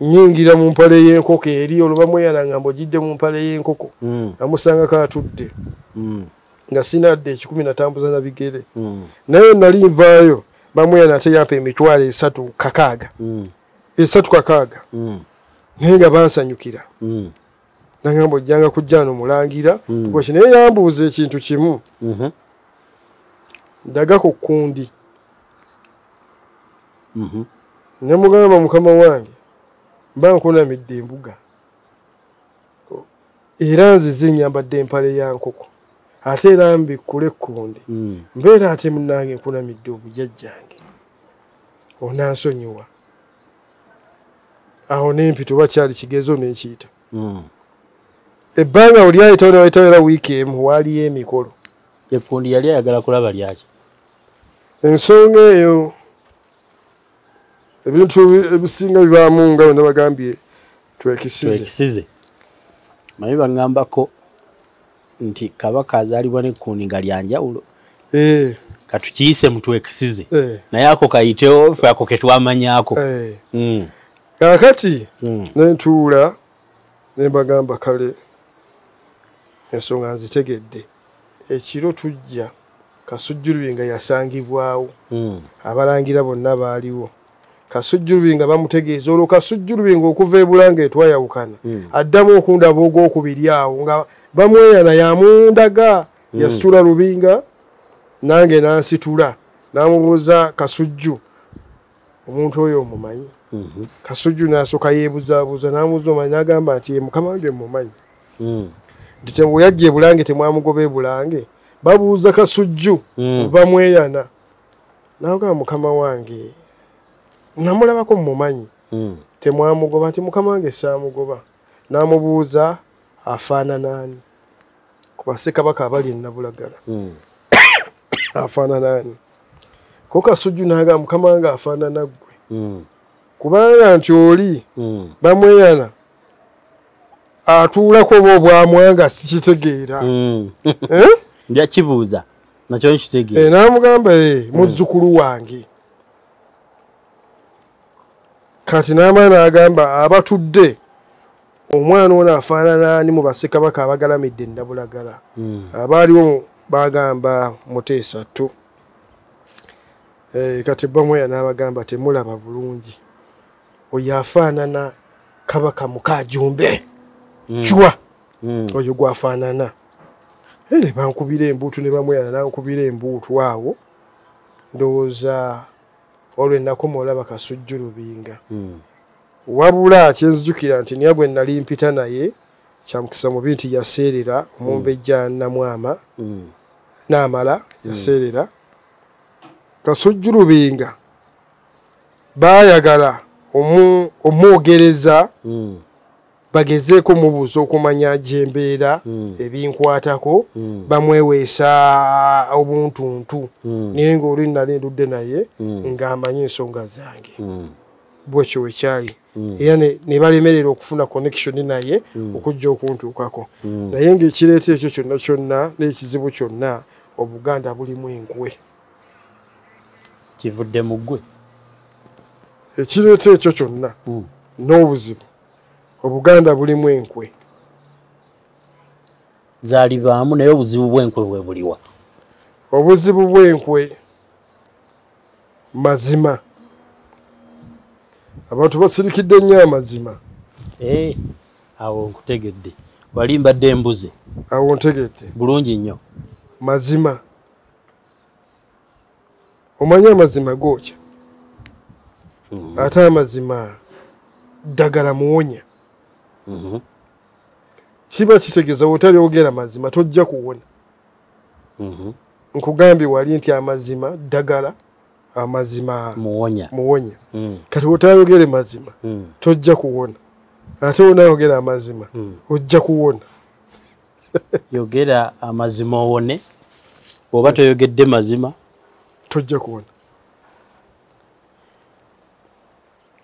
nyingira mu mpale y'enkoko eri olubamweyana nga mbogidde mu mpale y'enkoko namusanga kaatudde nga sinadde 10 natambuza na bigere naye nali nvaayo bamweyana ate yampa emitwalo 3 kakaaga 3 kakaaga naye nga bansanyukira nagamba ojjanga kujja no mulangira gwoki naye yambuuza ekintu kimu ndaga ku kundi ne mugamba mukama wange mba nkunamidde embuga era nze zinyambadde empale ya nkoko ate era mbikkule kundi mbeera ate munnange nkunamidde obujjajjange onansonyiwa awo nempita oba kyali kigezo n'ekiyita ebbanga oli ayitawo ne wayitawo era wiiki emu waaliyo emikolo ekundi yali ayagala kulaba lyaki ensonga eyo ebintu ebisinga bibaamu nga bonna bagambye twekisize manyi baŋŋambako nti kabaka azaalibwa n'ekkundi nga lyanjawulo katukiyise mutwekisize naye ako kayitewo fe ako ketwamanyaako kaakati nentuula nembagamba kale ensonga nzitegedde ekiro tujja Kasujjulubinga yasangibwawo abalangira bonna baaliwo Kasujjulubinga bamutegeeza olwo Kasujjulubinga okuva ebulanga etwayawukana addamu okundaba ogwokubiri awo nga bamweyana yamundaga yasitula Lubinga nange nansitula namubuuza Kasujju omuntu oyo omumanyi Kasujju nasooka yeebuzaabuuza namubuuza omanyi n'agamba nti mukama wange mumanyi nti temwe yajja ebulange temwamugoba ebulange babuuza Kasujju bamweyana n'agamba mukama wange namulabako mumumanyi temwamugoba nti mukama wange saamugoba n'amubuuza afaanana ani ku bassekabaka abali ennabulagala afaanana ani ko Kasujju n'agamba mukama wange afaanana ggwe kubanga nti oli bamweyana atuulako oba obwamwanga sikitegeera njakibuuza nakyo nkitegeera n'amugamba muzzukulu wange kati n'amaana n'agamba abatudde omwana ono afaanana ani mu bassekabaka abagalamidde ennabulagala abaaliwo bagamba Muteesa tu kati bamweya n'abagamba temulaba bulungi oyo afaanana Kabaka Mukaajumbe chwa oyo gwafaanana ne bankubira embuutu ne bamweyana nankubira embuutu awo ndowooza olw'ennaku olaba Kasujjulubinga wabula kyenzijukira nti niye gwe nali mpita naye kyamukisa mubi nti yaseerera omumbejja Namwama n'amala yaseerera Kasujjulubinga baayagala omwogereza bagezeeko mubuuza okumanya gy'embeera ebinkwatako bamweweesa obuntuntu naye ng'oli nali ndudde naye ng'amanyi ensonga zange bwekyo wekyali era ne balemerera okufuna connection naye okujja okuntuukako naye ng'ekireeta ekyo kyonna kyonna n'ekizibu kyonna Obuganda bulimu enkwe kivudde mu ggwe ekireeta ekyo kyonna n'obuzibu Obuganda bulimu enkwe zaalibaamu naye obuzibu bw'enkwe bwe buliwa obuzibu bw'enkwe mazima abantu basirikidde nnyo amazima awo nkutegedde wali mbadde embuze awo ntegedde bulungi nnyo mazima omanyi amazima gookya ate amazima ddagala muwonya kiba kitegeeza wotalyogera mazima tojja kuwona nkugambye wali nti amazima ddagala amazima muwonya kati wotayogere mazima tojja kuwona ate wonayogera amazima ojja kuwona yogera amazima owone oba toyogedde mazima tojja kuwona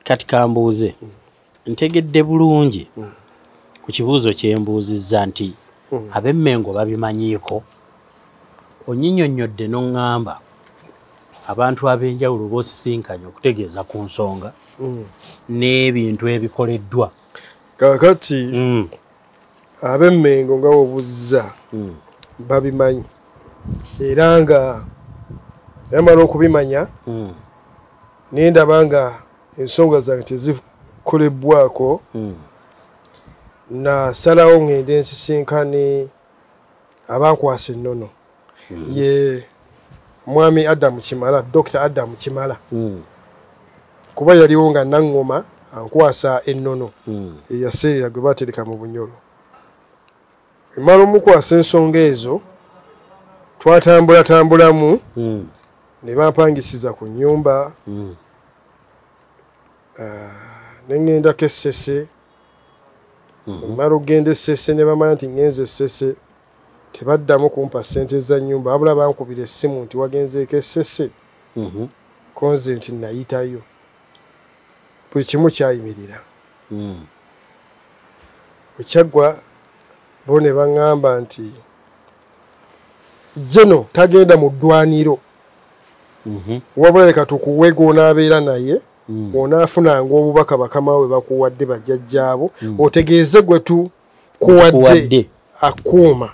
kati kambuuze ntegedde bulungi ku kibuuzo kye mbuuzizza nti ab'Emmengo babimanyiiko onnyinyonnyodde n'oŋŋamba abantu ab'enjawulo b'osisinkanye okutegeeza ku nsonga n'ebintu ebikoleddwa kaakati ab'Emmengo nga wobuzza babimanyi era nga yamala okubimanya naye ndaba nga ensonga zange tezikolebbwako nasalawo ngende nsisinkane abankwasa ennono ye mwami Adamu Kimala, Dr. Adamu Kimala kuba yaliwo nga naŋŋoma ankwasa ennono eyaseerera gwe batereka mu Bunyolo. Emala omukwasa ensonga ezo twatambulatambulamu ne bampangisiza ku nnyumba ne ŋŋendako Essese. Emala okugenda Essese ne bamanya nti ŋŋenze Essese tebaddamu kumpa ssente za nnyumba wabula bankubira essimu nti wagenzeeko Essese ko nze nti nayitayo buli kimu kyayimirira. Bwekyaggwa bo ne baŋŋamba nti jeno tagenda mu ddwaniro wabula leka tukuwe gw'onaabeera naye onaafunanga obubaka bakama we bakuwadde bajjajjaabo otegeeze gwe tukuwadde akuuma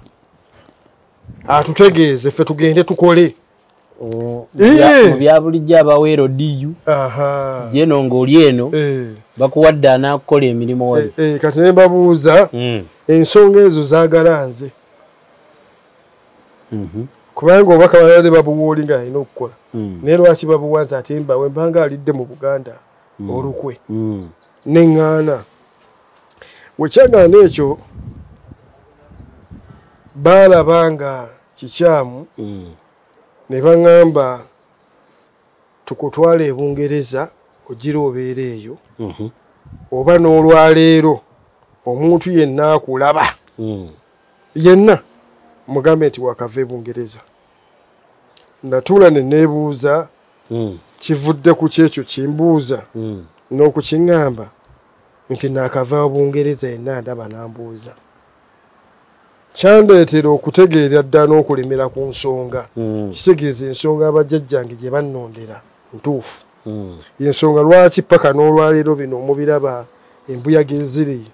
atutegeeze ffe tugende tukole mu bya bulijjo abaweero diyu jeno ng'oli eno bakuwadde anaakukola emirimu wayo. Kati ne mbabuuza ensonga ezo zaagala nze kubanga obubaka balade babuwooli nga alina okukola naye lwaki babuwanza ate mbawe mbanga alidde mu Buganda olukwe neŋŋaana. Wekyagaana ekyo baalaba nga kikyamu ne baŋŋamba tukutwala e Bungereza ogira obeera eyo oba n'olwaleero omuntu yenna akulaba yenna mugambe nti wakava e Bungereza. Natuula ne neebuuza kivudde ku kyekyo kimbuuza n'okukiŋŋamba nti naakava Bungereza yenna ndaba nambuuza. Kyandeetera okutegeera ddala n'okulemera ku nsonga kitegeeza ensonga abajjajjange gye bannondera ntuufu. Yensonga lwaki paka n'olwaleero bino omubiraba embuyaga eziri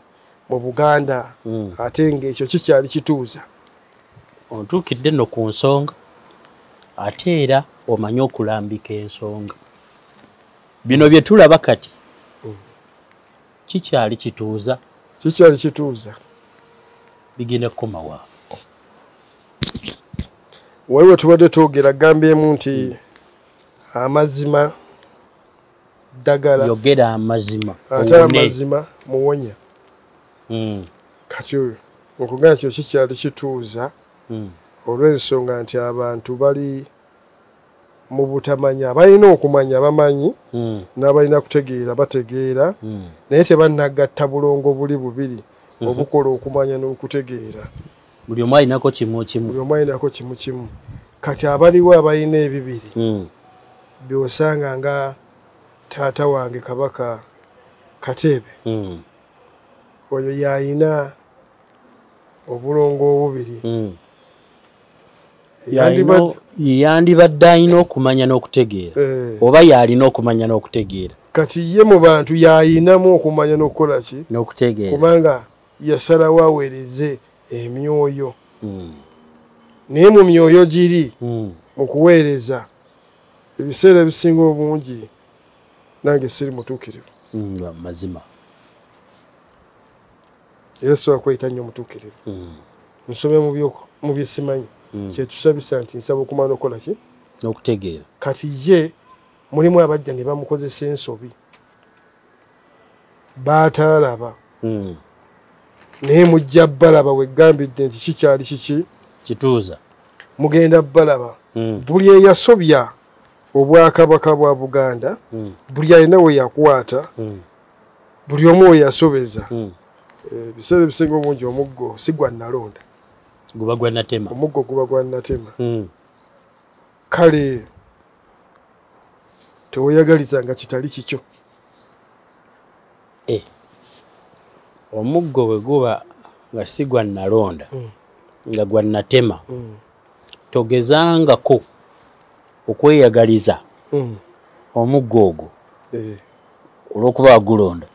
mu Buganda ate ng'ekyo kikyali kituuza. Ontuukidde nno ku nsonga ate era omanyi okulambika ensonga. Bino bye tulaba kati kikyali kituuza. Kikyali kituuza. Bigenda kukomawa. Waliwo tubadde twogera gambyemu nti amazima ddagala. Yogera amazima. Ate amazima muwonya. Kati okugamba kyo kikyali kituuza olw'ensonga nti abantu bali mu butamanya balina okumanya bamanyi n'abalina kutegeera bategeera naye tebannagatta bulongo buli bubiri obukola okumanya n'okutegeera. Buli omu alinako kimu kimu. Buli omu alinako kimu kimu. Kati abaliwo abalina ebibiri by'osanga nga taata wange Kabaka Katebe oyo yalina obulongo obubiri. Yandibadde alina okumanya n'okutegeera oba yalina okumanya n'okutegeera. Kati ye mu bantu yalinamu okumanya n'okukola ki n'okutegeera kubanga yasalawo aweereze emyoyo naye mu myoyo giri mu kuweereza ebiseera ebisinga obungi nange siri mutuukirivu. Mazima era sobola kweyita nnyo mutuukirivu. Nsomye mu byesimanyi kyetusabisa nti nsaba okumanya n'okukola ki n'okutegeera. Kati ye mulimu abajja ne bamukozesa ensobi baataalaba naye mujja balaba weggambidde nti kikyali kiki kituuza mugenda balaba buli eyasobya obwakabaka bwa Buganda buli alina we yakwata buli omu we yasobeza biseera ebisinga obungi omuggo si gwa nalonda guba gwa natema. Omuggo guba gwa natema. Kale teweeyagalizanga kitali kikyo. omuggo bwe guba nga si gwa nalonda nga gwa natema togezangako okweyagaliza omuggo ogwo olw'okuba wagulonda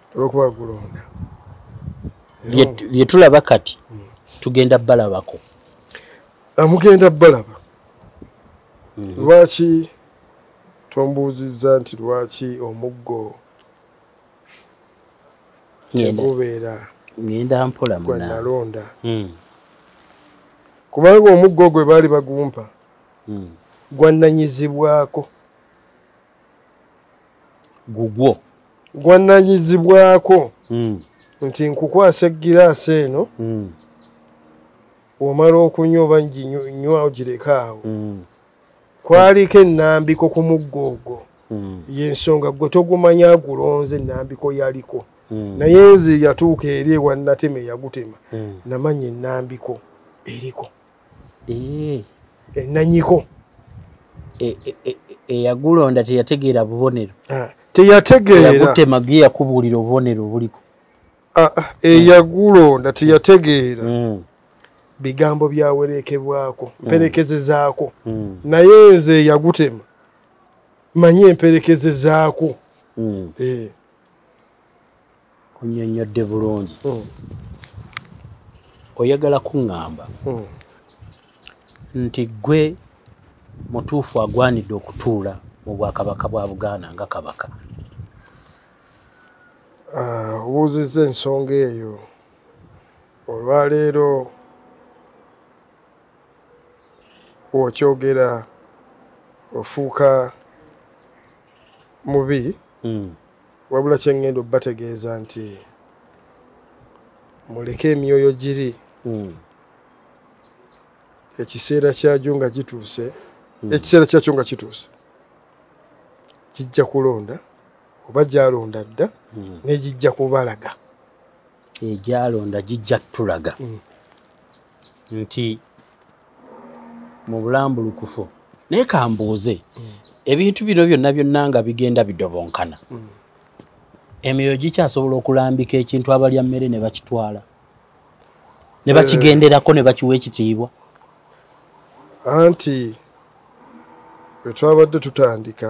bye tulaba kati tugenda balabako amugenda balaba lwaki tombuuzizza nti lwaki omuggo gubeera ngenda mpola gwa nalonda kubanga omuggo gwe baali bagumpa gwannanyizibwako gugwo gwannanyizibwako nti nkukwasa egiraasi eno omala okunywa oba nginywa ogireka awo kwaliko ennambiko ku muggo ogwo y'ensonga gwe togumanya agulonze ennambiko yaliko naye nze yatuuka eri ewannatema eyagutema namanya ennambiko eriko ennanyiko eyagulonda teyategeera bubonero teyategeera yagutema ge yakubuulira obubonero obuliko eyagulonda teyategeera bigambo byawerekebwako mperekezezaako naye nze yagutema manye emperekezezaako kunyonyodde bulungi oyagala kuŋŋamba nti gwe mutuufu agwanidde okutuula mu bwakabaka bwa Buganda nga kabaka obuuzizza ensonga eyo olwaleero bw'okyogera ofuuka mubi wabula kyengenda obbategeeza nti muleke emyoyo giri ekiseera kyagyo nga gituuse ekiseera kyakyo nga kituuse kijja kulonda oba gyalonda dda negijja kubalaga egyalonda gijja tulaga nti mu bulambulukufu naye kambuuze ebintu bino byonna byonna nga bigenda bidobonkana emyoyo gikyasobola okulambika ekintu abalya mmere ne bakitwala ne bakigenderako ne bakiwa ekitiibwa anti bwe twabadde tutandika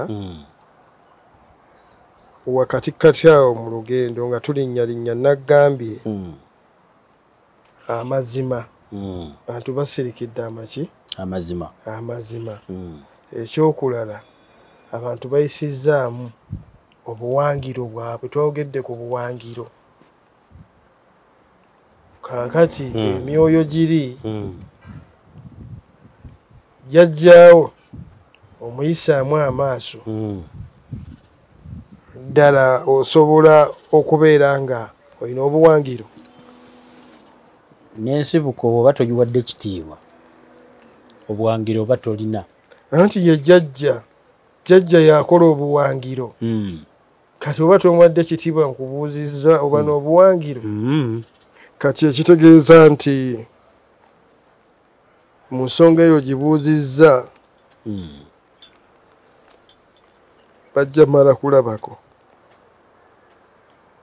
wakati kati awo mu lugendo nga tulinnyalinnya naggambye amazima bantu basirikidde amazima ekyokulala abantu bayisizzaamu obuwangiro bwabwe twogedde ku buwangiro kaakati emyoyo giri jajjaawo omuyisaamu amaaso ddala osobola okubeera nga olina obuwangiro n'ensibuko oba togiwadde ekitiibwa obuwangiro oba tolina anti ye jjajja yakola obuwangiro kati oba tomuwadde ekitiibwa nkubuuzizza oba n'obuwangiro kati ekitegeeza nti mu nsonga eyo gibuuzizza bajja mala kulabako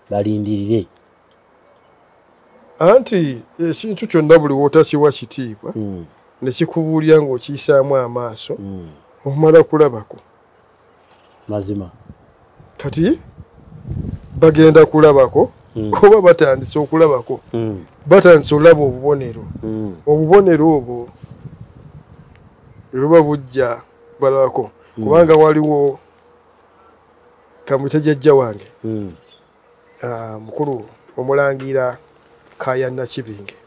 balindirire anti ekintu kyonna buli wootakiwa kitiibwa ne kikubuulya ng'okiyisaamu amaaso omala kulabako mazima kati bagenda kulabako oba batandise okulabako batandise olaba obubonero obubonero obwo luba bujja balabako kubanga waliwo kamwite jjajja wange mukulu omulangira kaya nakibinge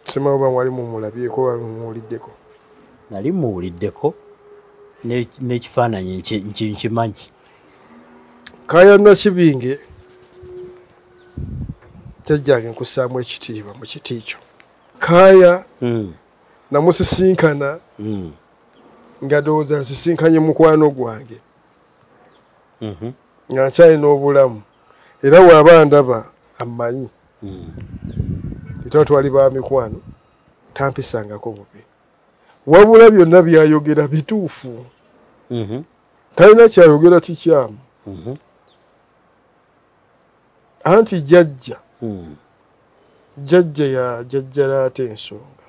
simanyi oba mwali mumulabyeko oba mumuwuliddeko nali muwuliddeko n'ekifaananyi nkimanyi kaya nakibinge jjajjange nkussaamu ekitiibwa mu kiti kyo kaya namusisinkana nga ndowooza nsisinkanye mukwano gwange nga nkyalina obulamu era waaba ndaba ammanyi tutaba twali ba mikwano tampisangako bubi wabula byonna byayogera bituufu talina kyayogera kikyamu anti jjajja jjajja ya jjajjalaate Ensonga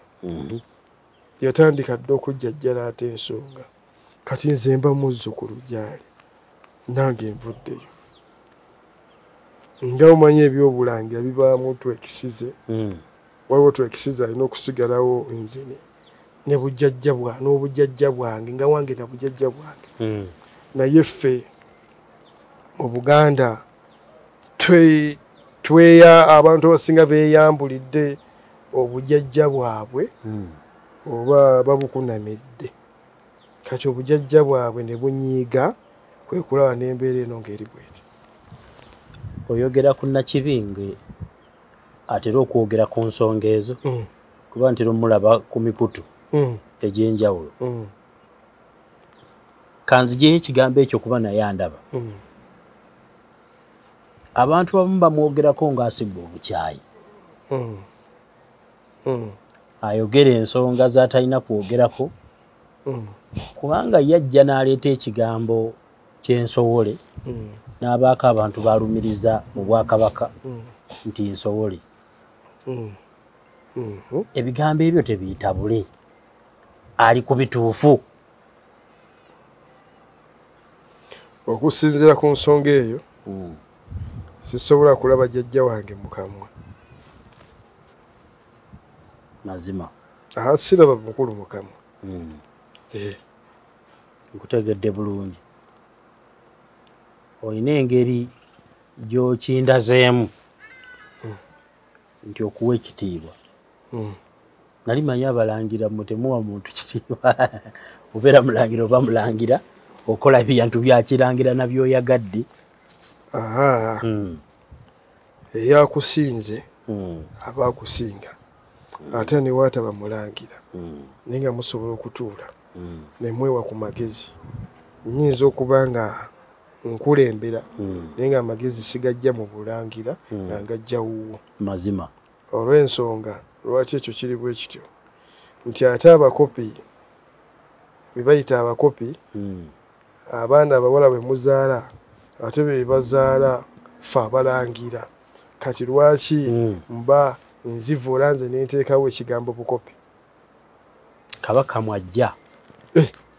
yatandika dda okujjajjalaate Ensonga kati nze mba muzzukulu gyali nange nvuddeyo nga omanyi ebyobulangira bibaamu twekisize waliwo twekisize alina okusigalawo nzine n'obujjajja bwange nga wange na bujjajja bwange naye ffe mu Buganda abantu abasinga beeyambulidde obujjajja bwabwe oba babukunamidde kati obujjajja bwabwe ne bunyiiga kwe kulaba n'embeera eno ng'eri bweti. Oyogera ku Nakibinge atera okwogera ku nsonga ezo kuba ntera omulaba ku mikutu egy'enjawulo kanzijeyo ekigambo ekyo kuba naye andaba abantu abamu bamwogerako ng'asigga obukyayi ayogera ensonga z'atalina kwogerako kubanga yajja n'aleeta ekigambo ky'ensowole n'abaako abantu baalumiriza mu Bwakabaka nti nsowole ebigambo ebyo tebiyitabule ali ku bituufu okusinziira ku nsonga eyo sisobola kulaba jjajja wange mu kamwa mazima siraba mukulu mu kamwa nkutegedde bulungi olina engeri gy'okindazeemu nti okuwa ekitiibwa nali manyi abalangira mmwe temuwa muntu kitiibwa obeera mulangira oba mulangira okola ebintu byakirangira nabyoyagadde eyakusinze aba akusinga ate newaataba mulangira naye nga musobola okutuula nemwewa ku magezi nnyinza okuba nga nkulembera naye nga amagezi sigajja mu bulangira nangajja wuwo mazima olw'ensonga lwaki ekyo kiri bwe kityo nti ate abakopi bebayita abakopi abaana abawala bwe muzaala ate be bazaala ffe abalangira kati lwaki mba nzivuula nze nenteekawo ekigambo bukopi Kabaka mwajja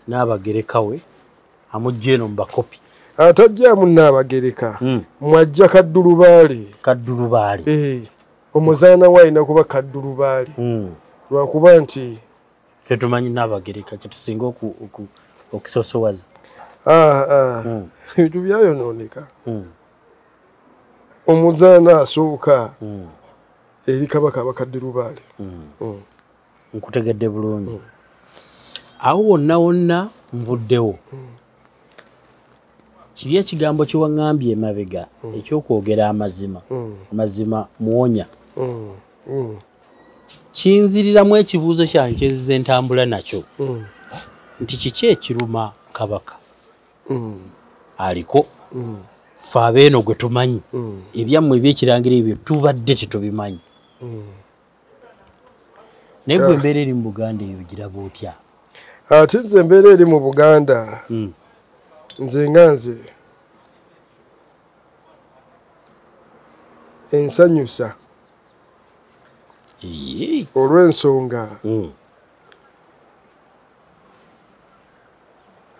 n'abagereka we amujja eno mu bakopi atajjaamu n'abagereka mwajja kaddulubaale omuzaana we alina kuba kaddulubaale lwakuba nti tetumanyi n'abagereka kyetusinga okusosowaza ebintu byayonooneka omuzaana asooka eri Kabaka abakaddirubaale nkutegedde bulungi awo wonna wonna nvuddewo kiri ekigambo kyewaŋŋambye emabega ekyokwogera amazima amazima muwonya kinziriramu ekibuuzo kyange kyezize entambula nakyo nti kiki ekiruma Kabaka aliko ffe abeeno gwe tumanyi ebyammwe ebyekirangira ebyo tubadde tetubimanyi naye gwe embeera eri mu Buganda eyo giraba otya ate nze embeera eri mu Buganda nze nga nze ensanyusa olw'ensonga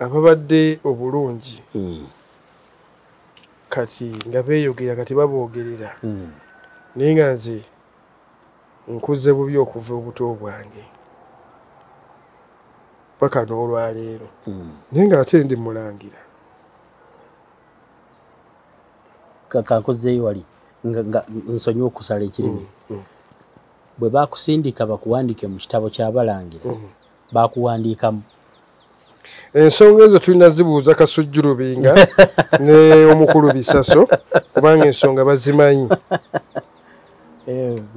ababadde obulungi kati nga beeyogera kati baboogerera naye nga nze nkuze bubi okuva obuto bwange paka n'olwaleero naye ng'ate ndi mulangira kankozeeyo wali nga nsonyiwa okusala ekirimi bwe baakusindika bakuwandiike mu kitabo ky'abalangira baakuwandiikamu ensonga ezo tulina zibuuza Kasujjulubinga ne omukulu Bisaso kubanga ensonga bazimanyi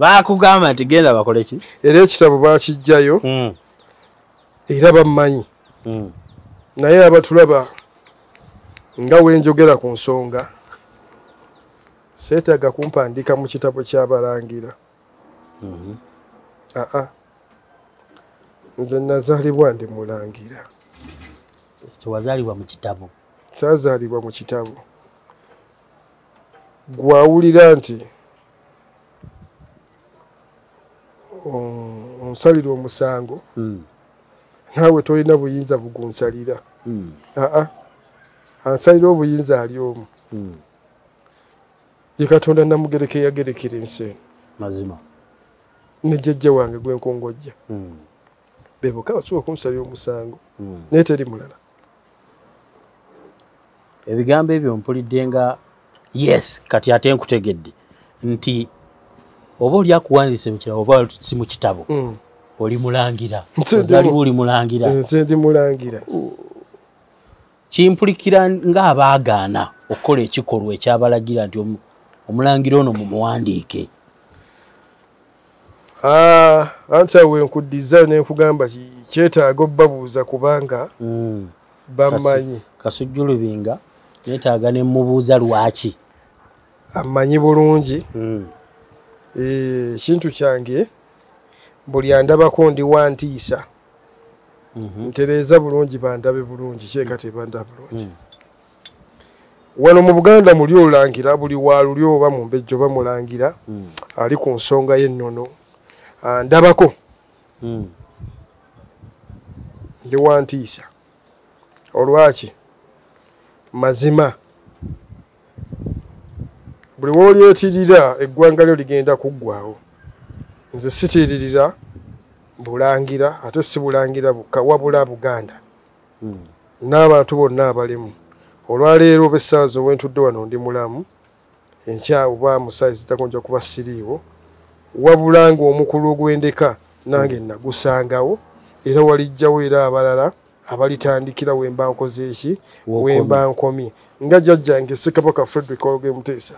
baakugamba nti genda bakole ki era ekitabo baakijjayo era bamanyi naye abatulaba nga wenjogera ku nsonga seetaaga kumpandiika mu kitabo ky'abalangira nze nazaalibwa ndi mulangira tewazaalibwa mu kitabo saazaalibwa mu kitabo gwawulira nti onsalira omusango naawe tolina buyinza bugunsalira ansalira obuyinza ali omu ye Katonda namugereke yagerekera ensi eno mazima ne jjajja wange gwenkongojja beboka basobola okunsalira omusango naye teri mulala. Ebigambo ebyo mpulidde nga yes kati ate nkutegedde nti oba oli akuwandiise mu kirabo oba si mu kitabo oli mulangira ozaliwo oli mulangira nze ndi mulangira kimpulikira ng'abaagaana okukola ekikolwa ekyabalagira nti omulangira ono mumuwandiike. Anti awe nkuddiza ne nkugamba kyetaaga obbabuuza kubanga bamanyi Kasujjulubinga neetaaga ne mubuuza lwaki amanyi bulungi ekintu kyange buli andabako ndi wa ntiisa ntereeza bulungi bandabe bulungi kyeka tebanda bulungi wano mu Buganda muli olulangira buli waaluli oba mu mbejjo bamulangira ali ku nsonga y'ennono ndabako ndi wa ntiisa olwaki mazima buli woolyetirira eggwanga lyo ligenda kuggwawo. Nze sitiririra bulangira ate si bulangira bukka wabula Buganda n'abantu bonna abalimu. Olwaleero b'essaawa z'owentudde wano ndi mulamu enkya oba musaizi takonja kuba siriiwo wabula ng'omukulu ogwendeka nange nagusangawo era walijjawo era abalala abalitandikira wemba nkoze eki wemba nkomye nga jjajjange Ssekabaka Frederick Oluge Muteesa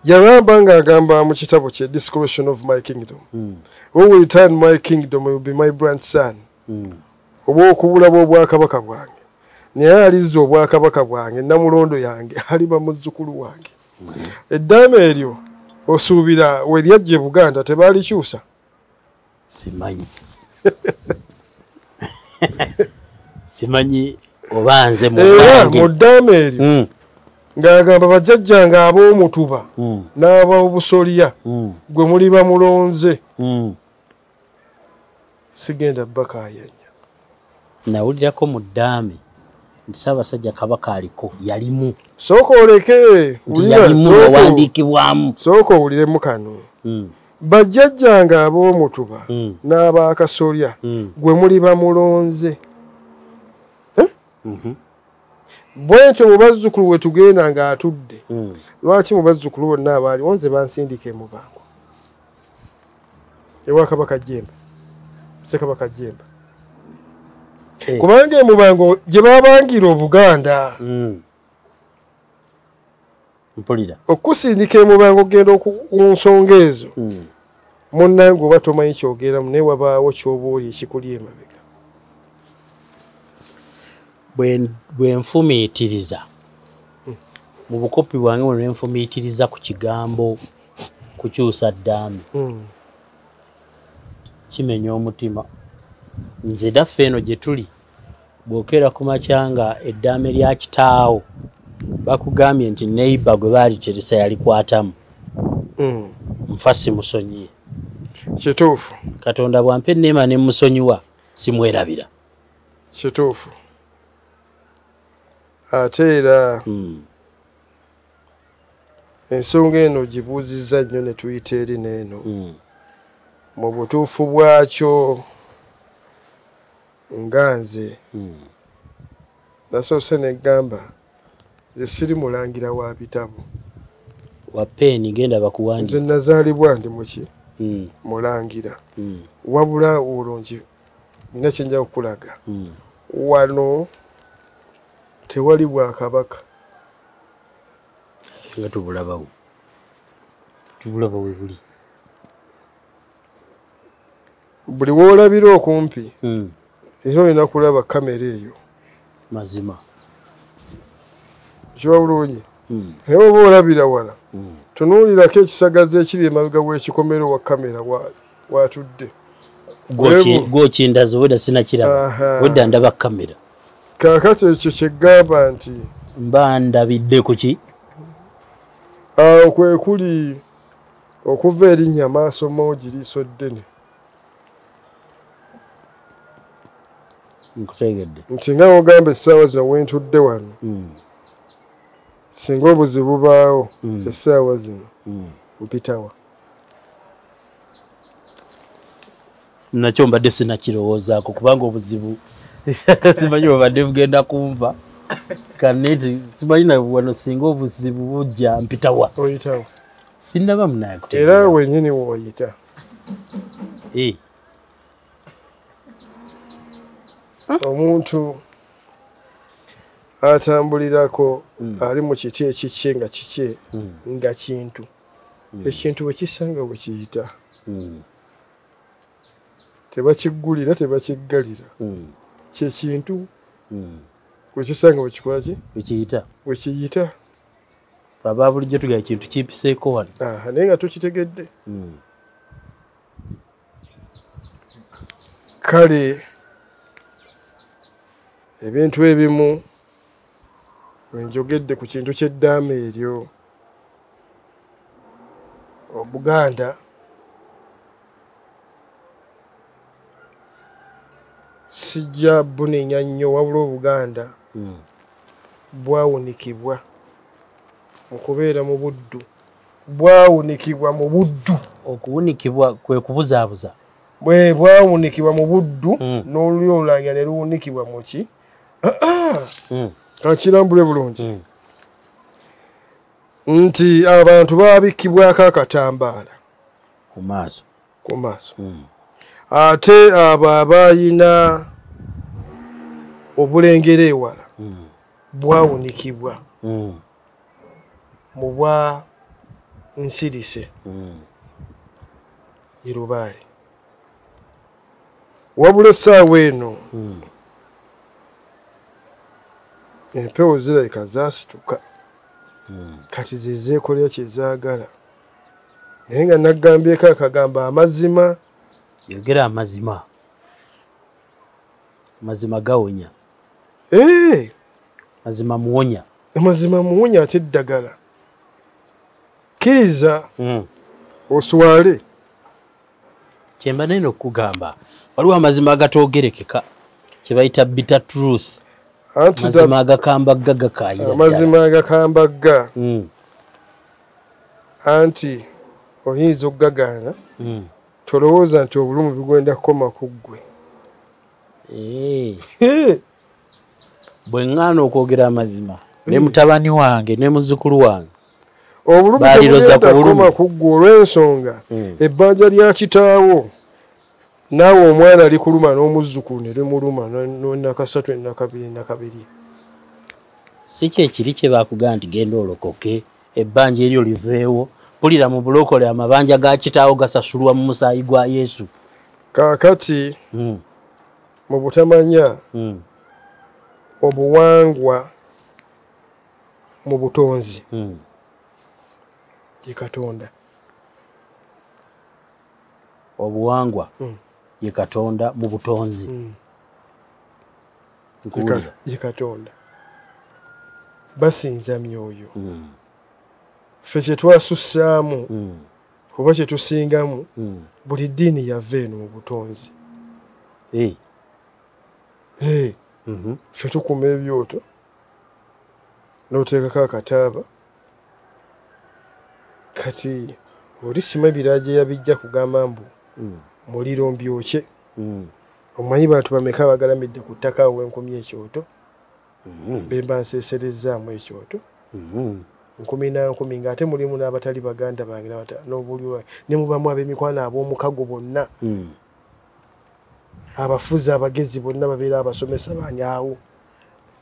yagamba ng'agamba mu kitabo kye Description of My Kingdom when we return my kingdom will be my grandson oba okubulaba obwakabaka bwange naye alizza obwakabaka bwange namulondo yange aliba muzzukulu wange. Eddaama eryo osuubira we lyajja Buganda tebalikyusa simanyi simanyi oba nze mu ddaama eryo ng'agamba bajjajjange ab'omutuba n'ab'obusolya gwe muli bamulonze sigenda bakaayanya. Nawulirako mu ddaame nti Ssaabasajja Kabaka aliko yalimu sooka oleke yalimu owandiikibwamu sooka owuliremu kano bajjajjange ab'omutuba n'abakasolya gwe muli bamulonze bwentyo mu bazzukulu we tugenda ng'atudde lwaki mu bazzukulu bonna abaaliwo nze bansindika emubango ewa Kabaka Jjemba Ssekabaka Jjemba kubanga emubango gye babangira Obuganda mpulira okusindika emubango ogenda ku nsonga ezo munnange oba tomanyi kyogeramu naye wabaawo ky'oba oli ekikuli emabega bwe nfumiitiriza mu bukopi bwange bwe ne nfumiitiriza ku kigambo kukyusa ddaame kimenya omutima. Nze daffe eno gye tuli bw'okeera ku makyanga eddaame lya kitaawo bakugambye nti neighbor gwe baaliteresa yalikwatamu nfa simusonyiye. Kituufu. Katonda bwampa enneema ne musonyiwa simwerabira. Kituufu. Ate era ensonga eno gibuuzizza nnyo ne tuyita eri n'eno mu butuufu bwakyo nga nze nasoose neggamba nze siri mulangira wa bitabo wa peeni genda bakuwandiika. Nze nazaalibwa ndi muki mulangira wabula olungi nina kyenja okulaga wano tewali Bwakabaka nga tubulabawo tubulaba we buli buli woolabira okumpi era olina kulaba kamera eyo mazima kiba bulungi naye oba olabira wala tunuulirako ekisagazi ekiri emabega w'ekikomero wa kamera watudde gwokindaza wedda sinakiraba wedda ndaba kamera kaakati ekyo kyeggamba nti mba ndabidde ku ki kwe kuli okuva erinnya maaso moogi liiso ddene. Nti nga ogamba essaawa zino wentudde wano singa obuzibu baawo essaawa zino mpitawa. Nakyo mbadde sinakirowoozaako kubanga obuzibu simanyi obadde bugenda kumva kaneti simanyi na wano singa obuzibu bujja mpitawa. Oyitawa. Sinnaba munaye kutegeera. Era wennyini w'oyita. Omuntu atambulirako ali mu kiti ekikye nga kikye nga kintu. Ekintu bwe kisanga bwe kiyita. Tebakiggulira tebakiggalira. Kyekintu bwe kisanga bwe kikola ki? Bwe kiyita. Baba bulijjo tugaa ekintu kimpiseeko wano. Naye nga tokitegedde. Kale ebintu ebimu wenjogedde ku kintu ky'eddaama eryo Obuganda sijja bunenya nnyo wabula Obuganda bwawunikibwa mu kubeera mu buddu. Bwawunikibwa mu buddu. Okuwunikibwa kwe kubuzaabuza. Bwawunikibwa mu buddu n'olulyo olulangira ne luwunikibwa mu ki? Kakirambule bulungi. Nti abantu babikkibwako akatambaala ku maaso. Ate abo abayina obulengere ewala bwawunikibwa mu bwa nsirise Irubaale. Wabula essaawa eno empewo zirabika zaasituka kati ze zeekolera kye zaagala. Naye nga naggambyeko akagamba amazima. Yogera amazima. Amazima gawonya. Mazima muwonya. Amazima muwonya ate eddagala. Kkiriza oswale. Kyemba neno okugamba waliwo amazima agatoogerekeka kye bayita bitter truth. Amazima agakambagga gakaayira. Amazima agakambagga anti oyinza okugagaana tolowooza nti obulumi bugenda kukoma ku ggwe. Bwe ŋŋaana okwogera amazima ne mutabani wange ne muzzukulu wange obulumi tebugenda kukoma ku ggwe olw'ensonga ebbanja lya kitaawo naawe omwana ali kuluma n'omuzzukulu ne limuluma n'enakasatu ennakabiri ennakabiri. Si kyekiri kye baakugamba nti genda olokoke ebbanja eryo liveewo pulira mu bulokole amabanja ga kitaawo gasasulwa mu musaayi gwa Yesu. Kaakati mu butamanya obuwangwa mu butonzi ye Katonda. Obuwangwa ye Katonda mu butonzi. Ye Katonda. Basinza myoyo. Ffe kye twasussaamu oba kye tusingamu buli ddiini yava eno mu butonzi. Ffe tukuma ebyoto n'oteekako akataaba kati oli sima ebiraaje yabijja kugamba mbu muliro mbyokye. Omanyi bantu bameka bagalamidde ku ttaka awo wenkumye ekyoto be mba nseeserezzaamu ekyoto 10 ng'ate mulimu n'abatali baganda bange n'obuli ne mubamu ab'emikwano ab'omukago bonna abafuzi abagezi bonna babeera abasomesa banyaawo.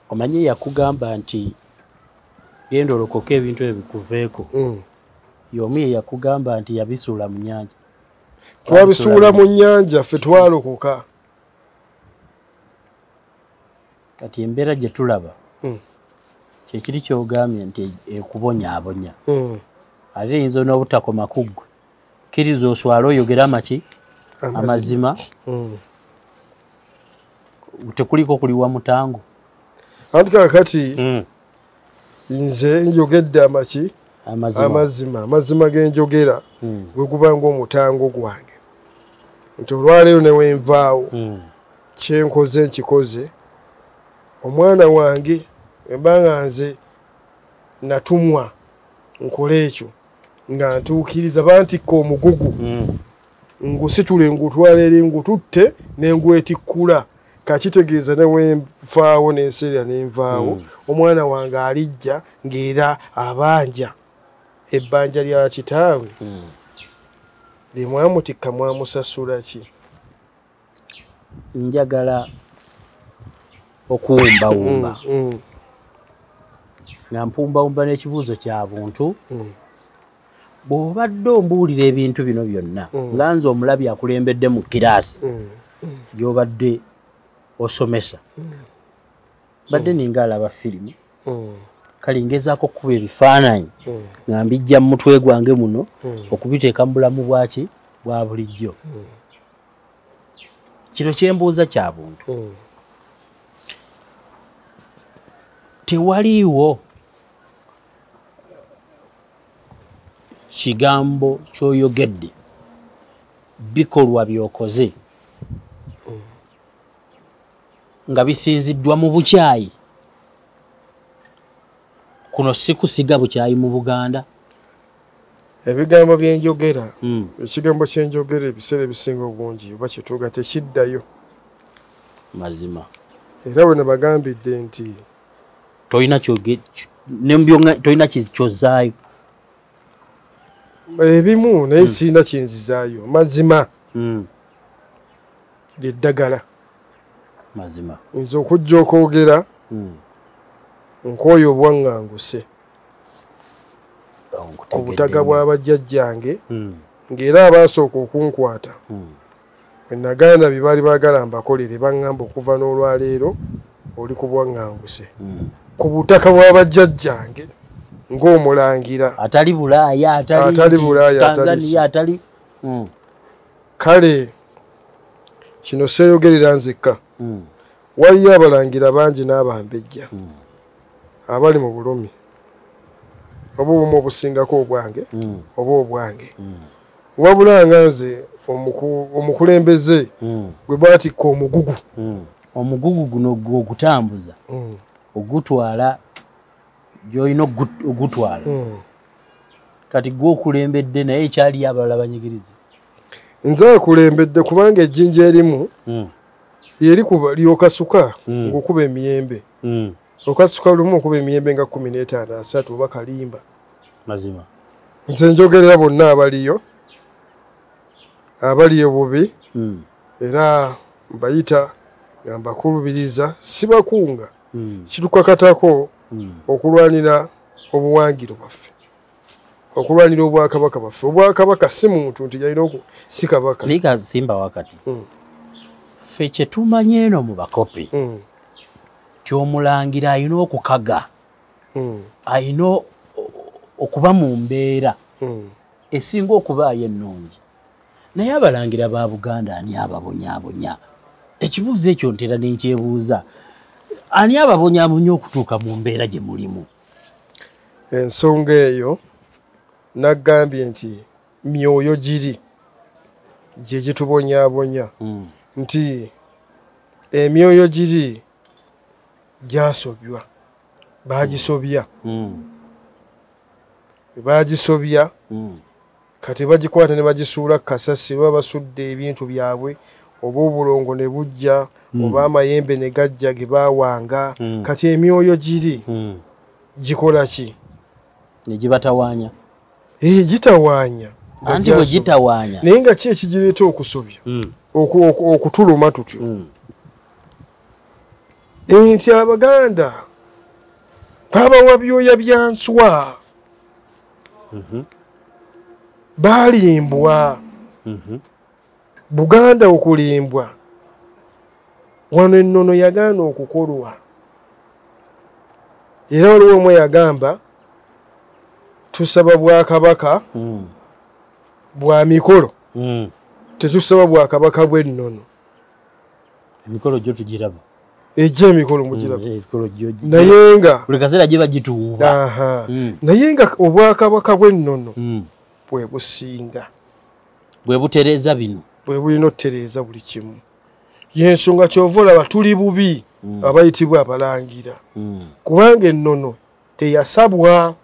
Omanyi yakugamba nti genda olokoke ebintu ebikuveeko. Y'omu ye yakugamba nti yabisuula mu nnyanja. Twabisuula mu nnyanja ffe twalokoka. Kati embeera gye tulaba kyekiri ky'ogambye nti ekubonyaabonya ate eyinza n'obutakoma ku ggwe. Kkiriza oswale oyogera amaki amazima tekuliko kuliwa mutango. Anti kaakati nze njogedde amaki amazima genjogera bwe gubanga omutango gwange nti olwaleero ne wenvaawo kyenkoze nkikoze omwana wange embanga nze natumwa nkole ekyo nga ntuukiriza bantikka omugugu ngusitule ngutwala eri ngututte nengwetikkula kakitegeeza ne wenvaawo nenseera nenvaawo omwana wange alijja ng'era abanja ebbanja lya kitaawe limwamutikka mwamusasula ki njagala okuwumbawumba nga mpumbawumba n'ekibuuzo kya buntu bw'obadde ombuulira ebintu bino byonna nga nze omulabi akulembedde mu kiraasi gy'obadde osomesa badde ninga alaba firimu kale ngezaako okukuba ebifaananyi nga mbijja mu mutwe gwange muno okubiteeka mu bulamu bwaki bwa bulijjo kino kyembuuza kya buntu tewaliiwo kigambo ky'oyogedde bikolwa byokoze nga bisinziddwa mu bukyayi kuno si kusiga bukyayi mu Buganda ebigambo byenjogera ekigambo kyenjogera ebiseera ebisinga obungi oba kyetuuga tekiddayo mazima era bwe nabagambidde nti tolina kyozaayo ebimu naye sirina kyenzizaayo mazima lyeddagala mazima nze okujja okwogera nkooyo obwaŋŋanguse ku butaga bw'abajjajjange ng'era abaasooka okunkwata bwe nagaana bye baali baagala mbakolere baŋŋamba okuva n'olwaleero oli ku bwaŋŋanguse ku butaka bw'abajjajjange ng'omulangira atali Bulaaya atali Tanzania atali kale kino seeyogerera nzekka waliyo abalangira bangi n'abambejja abali mu bulumi oba obumu obusingako obwange oba obwange wabula nga nze omukulembeze gwe baatikka omugugu guno gwogutambuza ogutwala gy'olina ogutwala kati gwokulembedde naye ekyaliyo abalala banyigiriza nze akulembedde kubanga ejjinja erimu lyokasuka ng'okuba emiyembe okasuka lumu okuba emiyembe nga 15 3 oba kalimba mazima nze njogerera bonna abaliyo bubi era mbayita nga mbakulubiriza sibakunga kitukakatako okulwanira obuwangiro bwaffe okulwanira obwakabaka bwaffe obwakabaka si muntu nti yalina si kabaka liga simba wakati ffe kyetumanye eno mu bakopi kyomulangira ayina okukaga ayina okuba mu mbeera esinga okubaayo ennungi naye abalangira ba Buganda ani ababonyaabonya ekibuuzo ekyo ntera nenkyebuuza ani ababonyaabonya okutuuka mu mbeera gye mulimu ensonga eyo naggambye nti myoyo giri gye gitubonyaabonya nti emyoyo giri gyasobywa bagisobya kati bagikwata ne bagisuula kasasi baba basudde ebintu byabwe oba obulongo ne bujja oba amayembe ne gajja ge baawanga kati emyoyo giri gikola ki ne gibatawaanya gitawaanya anti bwe gitawaanya naye nga ki ekigireeta okusobya okutuluma tutyo nti Abaganda babawa byoya bya nswa baalimbwa Buganda okulimbwa wano ennono yagaana okukolwa era waliwo omwe yagamba tusaba Bwakabaka bwa mikolo tetusaba Bwakabaka bw'ennono emikolo gyo tugiraba ejja emikolo mugiraba naye nga buli kaseera gye bagituuba naye nga obwakabaka bw'ennono bwe businga bwe butereeza bino bwe bulina otereeza buli kimu y'ensonga kyova olaba tuli bubi abayitibwa abalangira kubanga ennono teyasabwa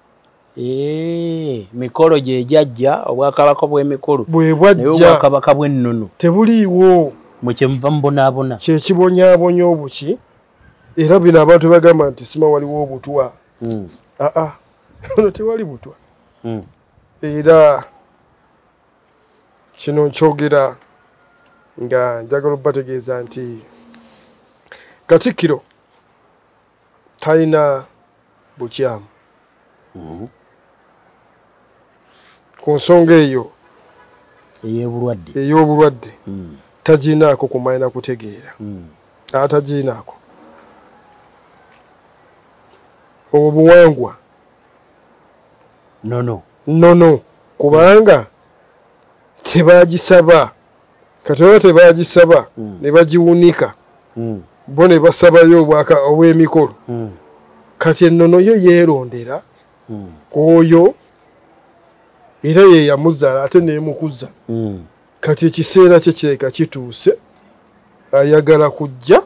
mikolo gye jajja obwakabaka bw'emikolo bwe bwajja obwakabaka bw'ennono tebuliiwo mu kyemuva mubonaabona kyekibonyaabonya obuki era bino abantu bagamba nti sima waliwo obutwa ono tewali butwa era kino nkyogera nga njagala obbategeeza nti Katikkiro talina bukyamu ku nsonga eyo ey'obulwadde taginaako kumanya na kutegeera ataginaako obuwangwa nono kubanga tebagisaba kati oba tebagisaba ne bagiwunika bo ne basabayo obw'emikolo kati ennono yo yeerondera oyo era ye yamuzaala ate neemukuza kati ekiseera kye kireka kituuse ayagala kujja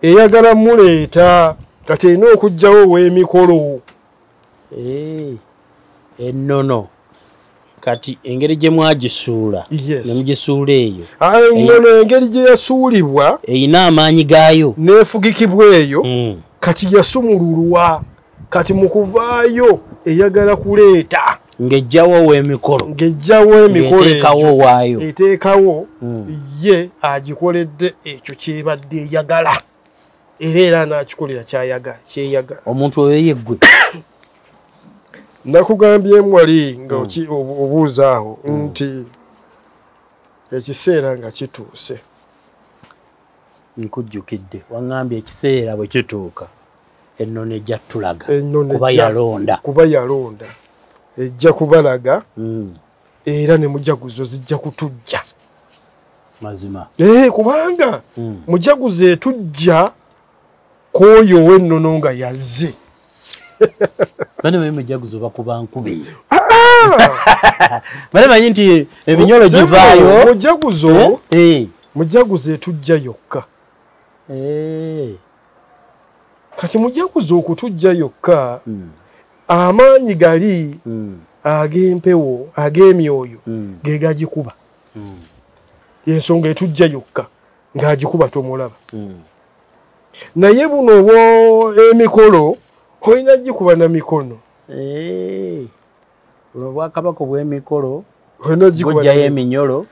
eyagala muleeta kati erina okugjawo ow'emikolo ennono kati engeri gye mwagisuula nemugisuula eyo ennono engeri gye yasuulibwa eyina amaanyi gaayo neefugikibwa eyo kati yasumululwa kati mu kuvaayo eyagala kuleeta ng'ejjawo ow'emikolo eteekawo waayo eteekawo ye agikoledde ekyo kyebadde eyagala era n'akikolera kyeyagala omuntu oyo yeggwe nakugambyemu wali nga obuuza awo nti ekiseera nga kituuse nkujjukidde waŋŋambye ekiseera bwe kituuka ennono ejja tulaga kuba yalonda ejja kubalaga era ne mujaguzo zijja kutujja mazima kubanga mujaguzo etujja k'oyo ow'ennono nga yazze bane bayi mujaguzo bakuba nkube bane manyi nti eminyolo givaayo mujaguzo etujja yokka kati mujaguzo okutujja yokka amaanyi gali ag'empewo ag'emyoyo ge gagikuba ensonga etujja yokka ng'agikuba tomulaba naye buno emikolo olina gikuba na mikono buno bwakabaka bw'emikolo bujjayo eminyolo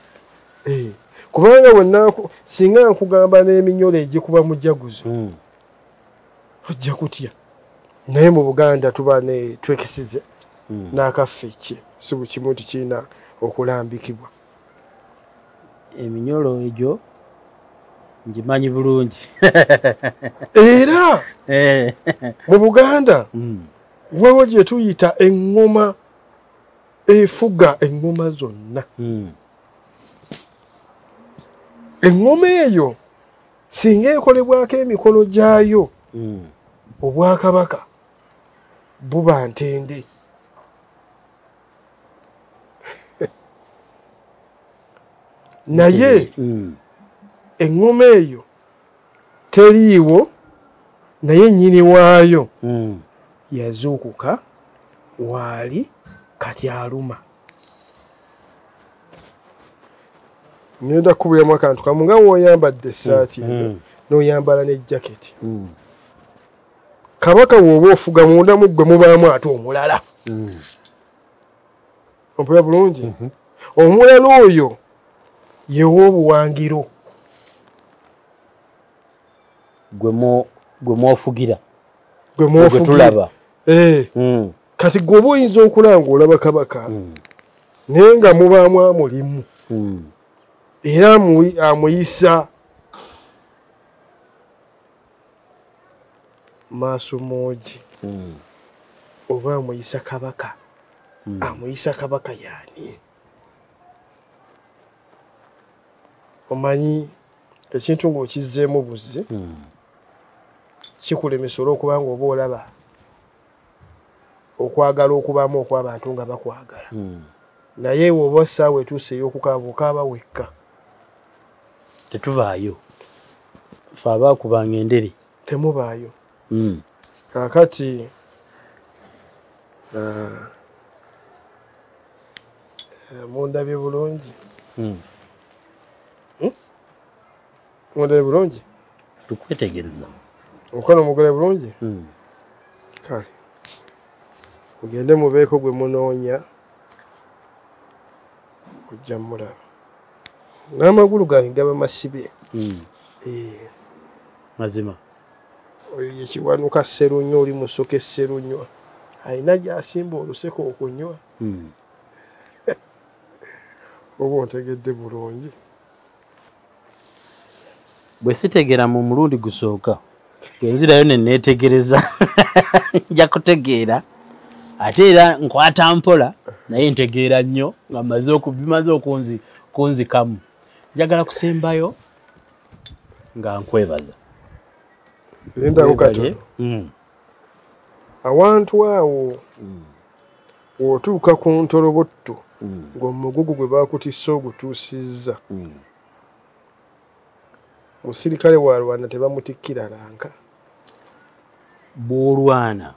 kubanga singa nkugamba n'eminyolo egikuba mujaguzo ojja kutya naye mu Buganda tuba twekisize n'akaffe kye si bukimu nti kirina okulambikibwa eminyolo egyo ngimanyi bulungi era mu Buganda wawo gye tuyita eŋŋoma efuga eŋŋoma zonna eŋŋoma eyo singa ekolebwako emikolo gyayo obwakabaka buba ntende naye eŋŋoma eyo teriiwo naye nnyini waayo yazuukuka waali kati aluma ngenda kukubiramu akantu kamu nga w'oyambadde essaati eyo n'oyambala n'ejjaketi kabaka w'oba ofuga munda mu ggwe mubaamu ate omulala ompulira bulungi omulala oyo yew'obuwangiro gwe mwofugira gwe tulaba kati gweoba oyinza okulanga olaba kabaka naye nga mubaamu amulimu era amuyisa maaso moogi oba amuyisa kabaka amuyisa kabaka yaani omanyi ekintu ng'okizzeemu buzzi kikulemesa olw'okubanga oba olaba okwagala okubaamu okw'abantu nga bakwagala naye woba essaawa etuuse ey'okukaaba okaaba wekka tetubaayo fe abaakubanga endere temubaayo kaakati mundabye bulungi mundabye bulungi tukwetegereza omukono mugole bulungi kale mugende mubeeko gwe munoonya ojja mulaba n'amagulu gange gaba masibe mazima oyo yekiwanuka sserunywa oli musoka esserunywa alina gy'asimba oluseko okunywa oba ontegedde bulungi bwe sitegera mu mulundi gusooka bwenzirayo neneetegereza nja kutegeera ate era nkwata mpola naye ntegeera nnyo nga bimaze okunzikamu njagala kusembayo nga nkwebaza lindawo katono awantu awo w'otuuka ku ntolobotto ng'omugugu gwe baakutissa ogutuusizza musirikale walwana tebamutikkira lanka bw'olwana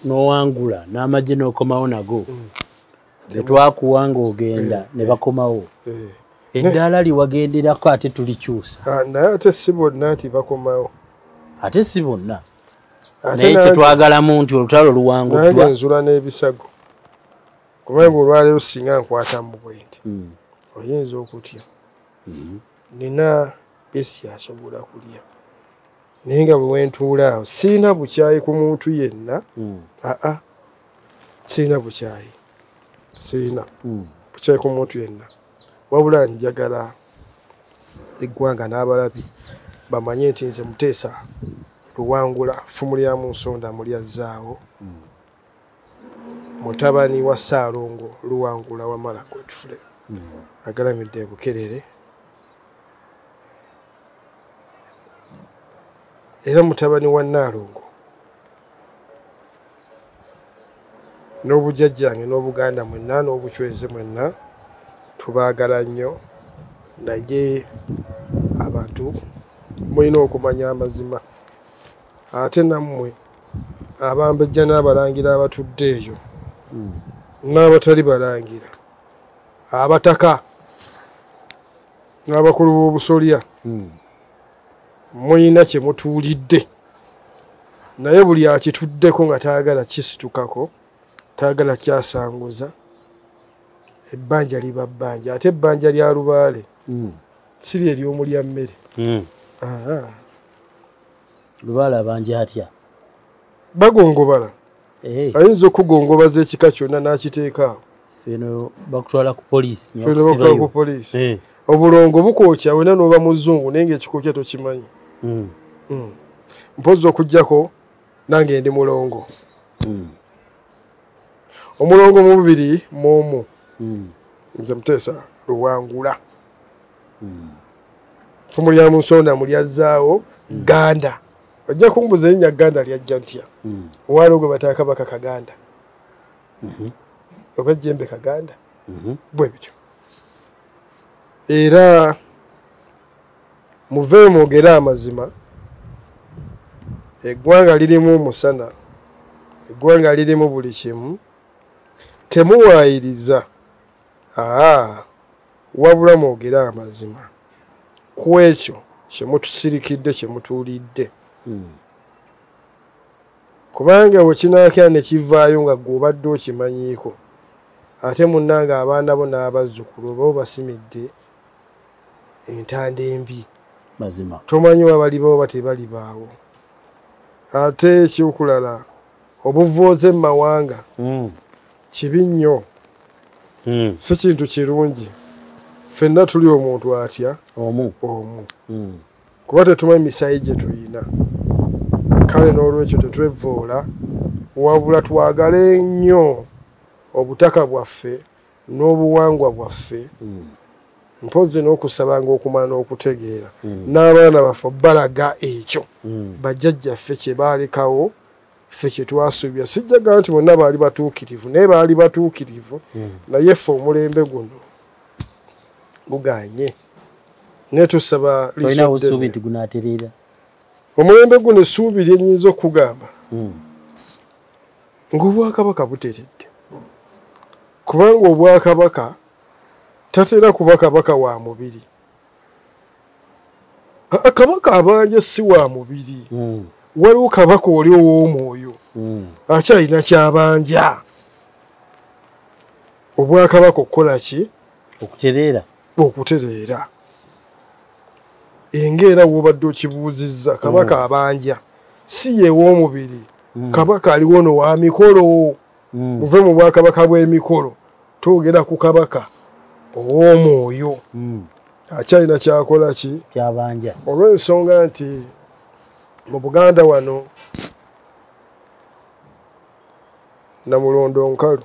n'owangula n'amagye n'okomawo nago betwakuwanga ogenda ne bakomawo eddaala liwagenderako ate tulikyusa naye ate si bonna nti bakomawo ate si bonna naye kyetwagalamu nti olutalo luwanguddwa enzula n'ebisago kumanyi bw'olwaleero singa nkwatamu bwe nti oyinza okutya nina besi asobola kulya naye nga bwe wentuula awo sirina bukyayi ku muntu yenna sirina bukyayi sirina bukyayi ku muntu yenna wabula njagala eggwanga n'abalabi bamanye nti nze Muteesa Luwangula ffumu lya Nsonga mulyazzaawo mutabani wa Ssaalongo Luwangula wamala Godfrey agalamidde Bukerere era mutabani wa Nnaalongo n'obujjajjange n'obuganda mwenna n'obucwezi mwenna tubaagala nnyo naye abantu mulina okumanya amazima ate nammwe abambejja n'abalangira abatudde eyo n'abatali balangira abataka n'abakulu b'obusolya mulina kye mutuulidde naye buli akituddeko nga taagala kisitukako taagala kyasanguza ebbanja liba bbanja ate ebbanja lya lubaale siri ery'omulya mmere lubaale abanja atya bagongobala ayinza okugongobaza ekika kyonna n'akiteeka awo feno bakutwala ku poliisi obulongo bukookya wena n'oba muzungu naye ngaekikookya tokimanyi mpozi okuggyako nange ndi mulongo omulongo mu bubiri muomu nze Muteesa Luwangula ffumu lya Nsonga mulyazzaawo ganda ojja kumbuza erinnya ganda lyajja ntya owaaliwo gwe bata Kabaka Kaganda oba Jjembe Kaganda bwe bityo era muve mwogere amazima eggwanga lirimu omusana eggwanga lirimu buli kimu temuwaayiriza wabula mwogere amazima ku ekyo kyemutusirikidde kyemutuulidde kubanga bwe kinaakera ne kivaayo nga gwe obadde okimanyiiko ate munnange abaana bo n'abazzukulu oba obasimidde entanda embi mazima tomanyi wabalibawo oba tebalibaawo ate ekyokulala obuvooze mu mawanga kibi nnyo si kintu kirungi ffenna tuli omuntu atya omu kuba tetumanyi misaayi gye tuyina kale n'olwekyo tetwevoola wabula twagale nnyo obutaka bwaffe n'obuwangwa bwaffe mpozi n'okusabanga okumala n'okutegeera n'abaana baffe balaga ekyo bajjajjaffe kye baalekawo ffe kye twasuubya sijjaga nti bonna baali batuukirivu naye baali batuukirivu naye ffe omulembe guno guganye naye tusaba omulembe guno essuubi lyenyinza okugamba ng'obwakabaka buteredde kubanga obwakabaka tatera kuba kabaka wa mubiri kabaka abanja si wa mubiri waliwo kabaka oli ow'omwoyo akyalina kyabanja obwakabaka okukola ki okutereera engeera w'obadde okibuuzizza kabaka abanja si yeew'omubiri kabaka aliwo no wa mikolo muve mu bwakabaka bw'emikolo twogera ku kabaka ow'omwoyo akyalina kyakola ki kyabanja olw'ensonga nti mu Buganda wano Namulondo nkalu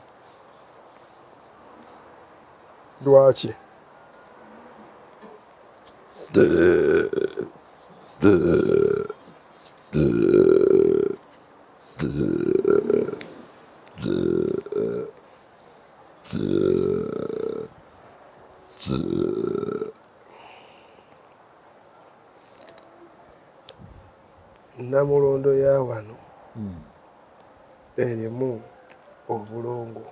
lwaki Namulondo ya wano erimu obulongo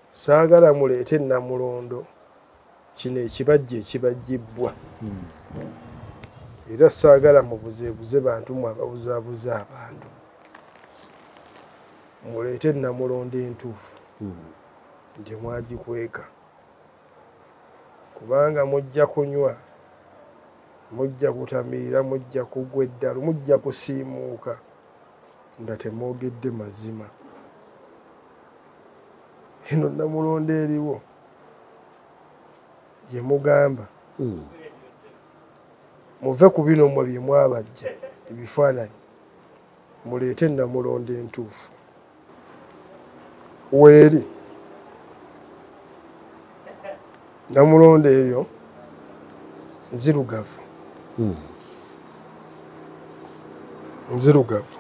saagala muleete Namulondo kino ekibajja ekibajjibbwa era saagala mubuzeebuze bantu mwe ababuzaabuza abantu muleete Namulondo entuufu nti mwagikweka kubanga mujja kunywa mujja kutamiira mujja kugwa eddalu mujja kusiimuuka nga temwogedde mazima eno Namulondo eriwo gye mugamba muve ku bino mwe bye mwabajja ebifaananyi muleete Namulondo entuufu weeri Namulondo eyo nzirugavu nzirugavu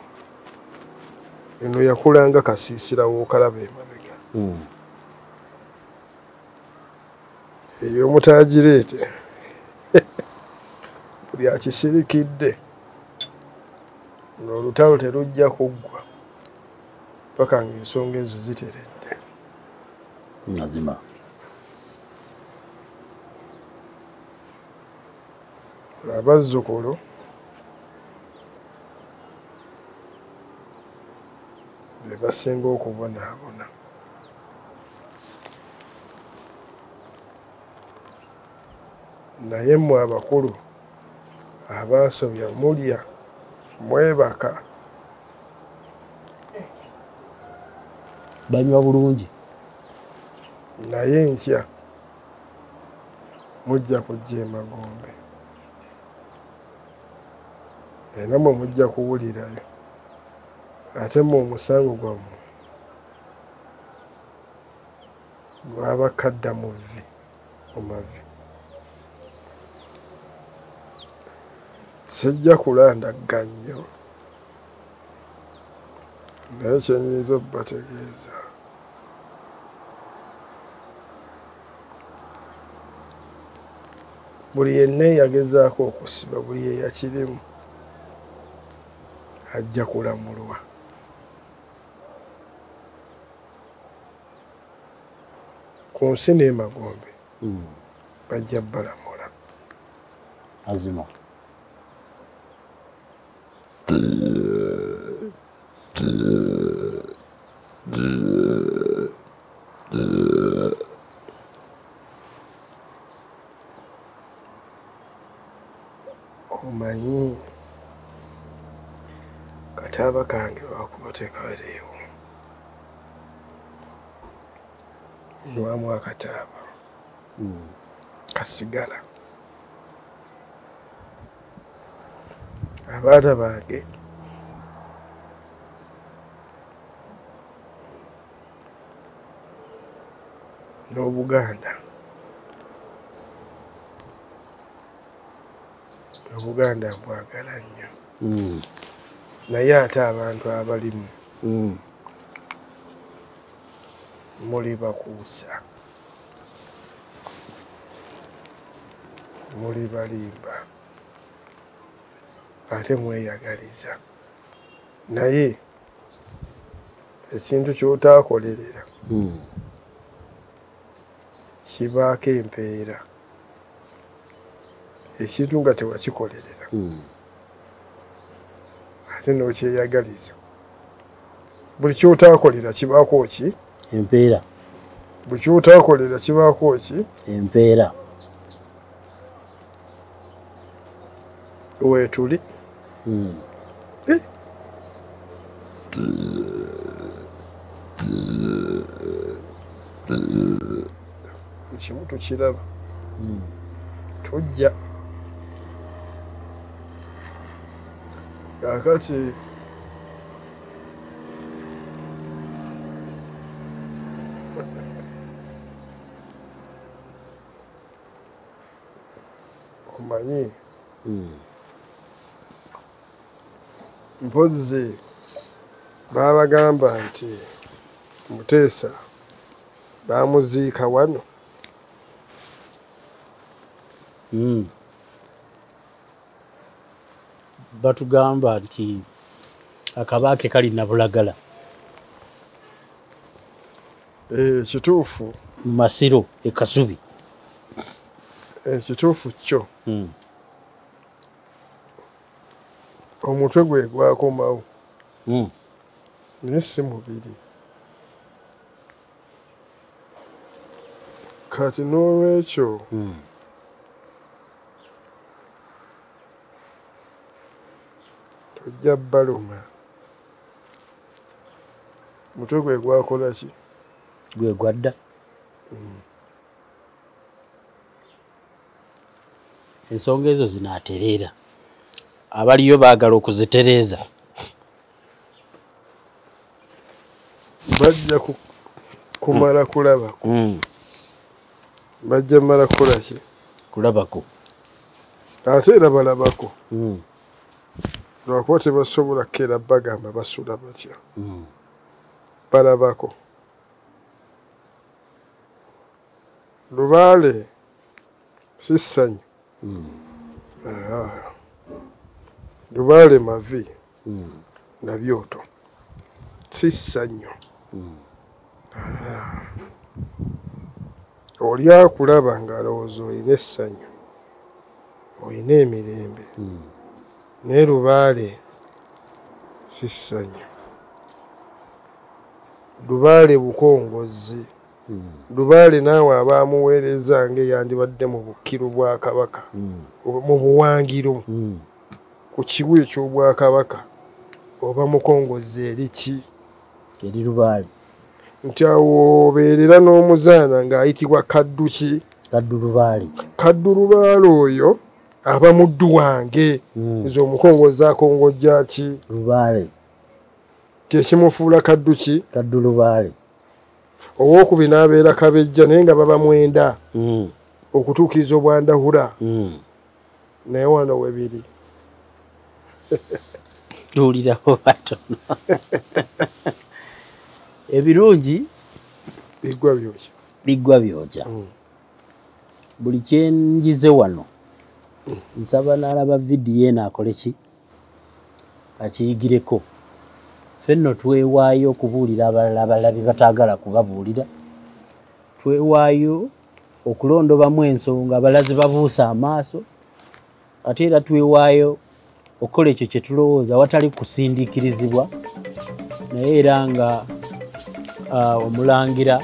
eno yakulanga kasiisira w'okalaba emabega eyo mutaagireete buli akisirikidde n'olutalo terujja kuggwa paka ng'ensonga ezo ziteredde mazima abazzukulu be basinga okubonaabona naye mmwe abakulu abaasobya mulya mwebaka banywa bulungi naye nkya mujja kujja emagombe era mwe mujja kuwulirayo ate mmwe omusango gwammwe gwabakadda mu vvi mu mavi sijja kulandagga nnyo naye kyenyinza obbategeeza buli yenna yagezaako okusiba buli yeyakirimu ajja kulamulwa ku nsi n'emagombe bajja balamula azima omanyi kataaba kange lwakuba tekaliiwo nywamu akataaba kasigala abaana bange n'Obuganda Obuganda mbwagala nnyo. Naye ate abantu abalimu muli bakuusa, muli balimba, ate mweyagaliza. Naye ekintu ky'otaakolerera kibaako empeera. Ekintu nga tewakikolerera ate n'okyeyagaliza. Buli ky'otaakolera kibaako ki? Empeera. Buli ky'otaakolera kibaako ki? Empeera. Weetuli. Kimu tukiraba. Tujja. Kaakati omanyi mpozzi baabagamba nti Muteesa baamuziika wano. Batugamba nti akabaake kali na Bulagala. Kituufu. Mu Masiro e Kasubi. Kituufu kyo. Omutwe gwe gwakomawo. Naye si mubiri. Kati n'olwekyo tojja baluma. Mutwe gwe gwakola ki? Gwe gwadda. Ensonga ezo zinaatereera. Abaliyo baagala okuzitereeza. Bajja kumala kulabako. Bajja mala kukola ki? Kulabako. Ate era balabako. Lwakuba tebasobola kera bagamba basula batya. Balabako. Lubaale si ssanyu. Lubaale mavi na byoto si ssanyu. Oli akulaba ng'alowooza olina essanyu, olina emirembe, naye Lubaale si ssanyu. Lubaale bukongozzi. Lubaale naawe abaamuweereza ng'eyandibadde mu bukiru bwa Kabaka, mu buwangiro, ku kiwu eky'Obwakabaka, oba mukongozzi eri ki? Eri Lubaale. Nti awo obeerera n'omuzaana ng'ayitibwa kaddu ki? Kaddu Lubaale. Kaddu Lubaale oyo aba muddu wange. Nze omukongozzi akongojja ki? Lubaale. Kyekimufuula kaddu ki? Kaddu Lubaale. Owookubiri n'abeera Kabejja naye nga baba mwenda okutuukiriza obwandahura. Naye wano we biri. Tuwuliraho batono. Ebirungi biggwa byokya. Biggwa byokya. Buli kyenjize wano nsaba n'alaba vidiyo eno akole ki? Akiyigireko. Ffenno twewaayo okubuulira abalala abalabi bataagala kubabuulira. Twewaayo okulondobamu ensonga abalazi babuusa amaaso. Ate era twewaayo okukola ekyo kye tulowooza awatali kusindiikirizibwa. Naye era nga omulangira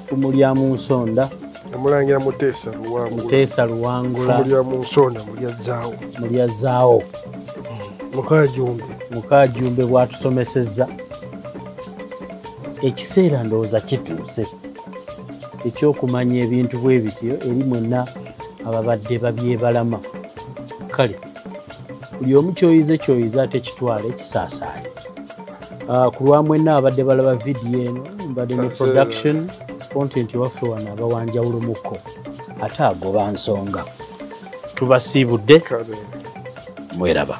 kumulyamu nsonda. Omulangira Muteesa Luwangula. Muteesa Luwangula. Kumulyamu nsonda mulyazaawo. Mulyazaawo. Mukaajumbe bw'atusomesezza. Ekiseera ndowooza kituuse ekyokumanya ebintu bwe bityo eri mwenna ababadde babyebalama. Kale buli omu kyoyize ate kitwale ekisaasaanye. Ku lwa mwenna abadde balaba vidiyo eno mbadde ne production content waffe wano abawanjawulo Mukko ate agoba Nsonga. tubasiibudde mweraba.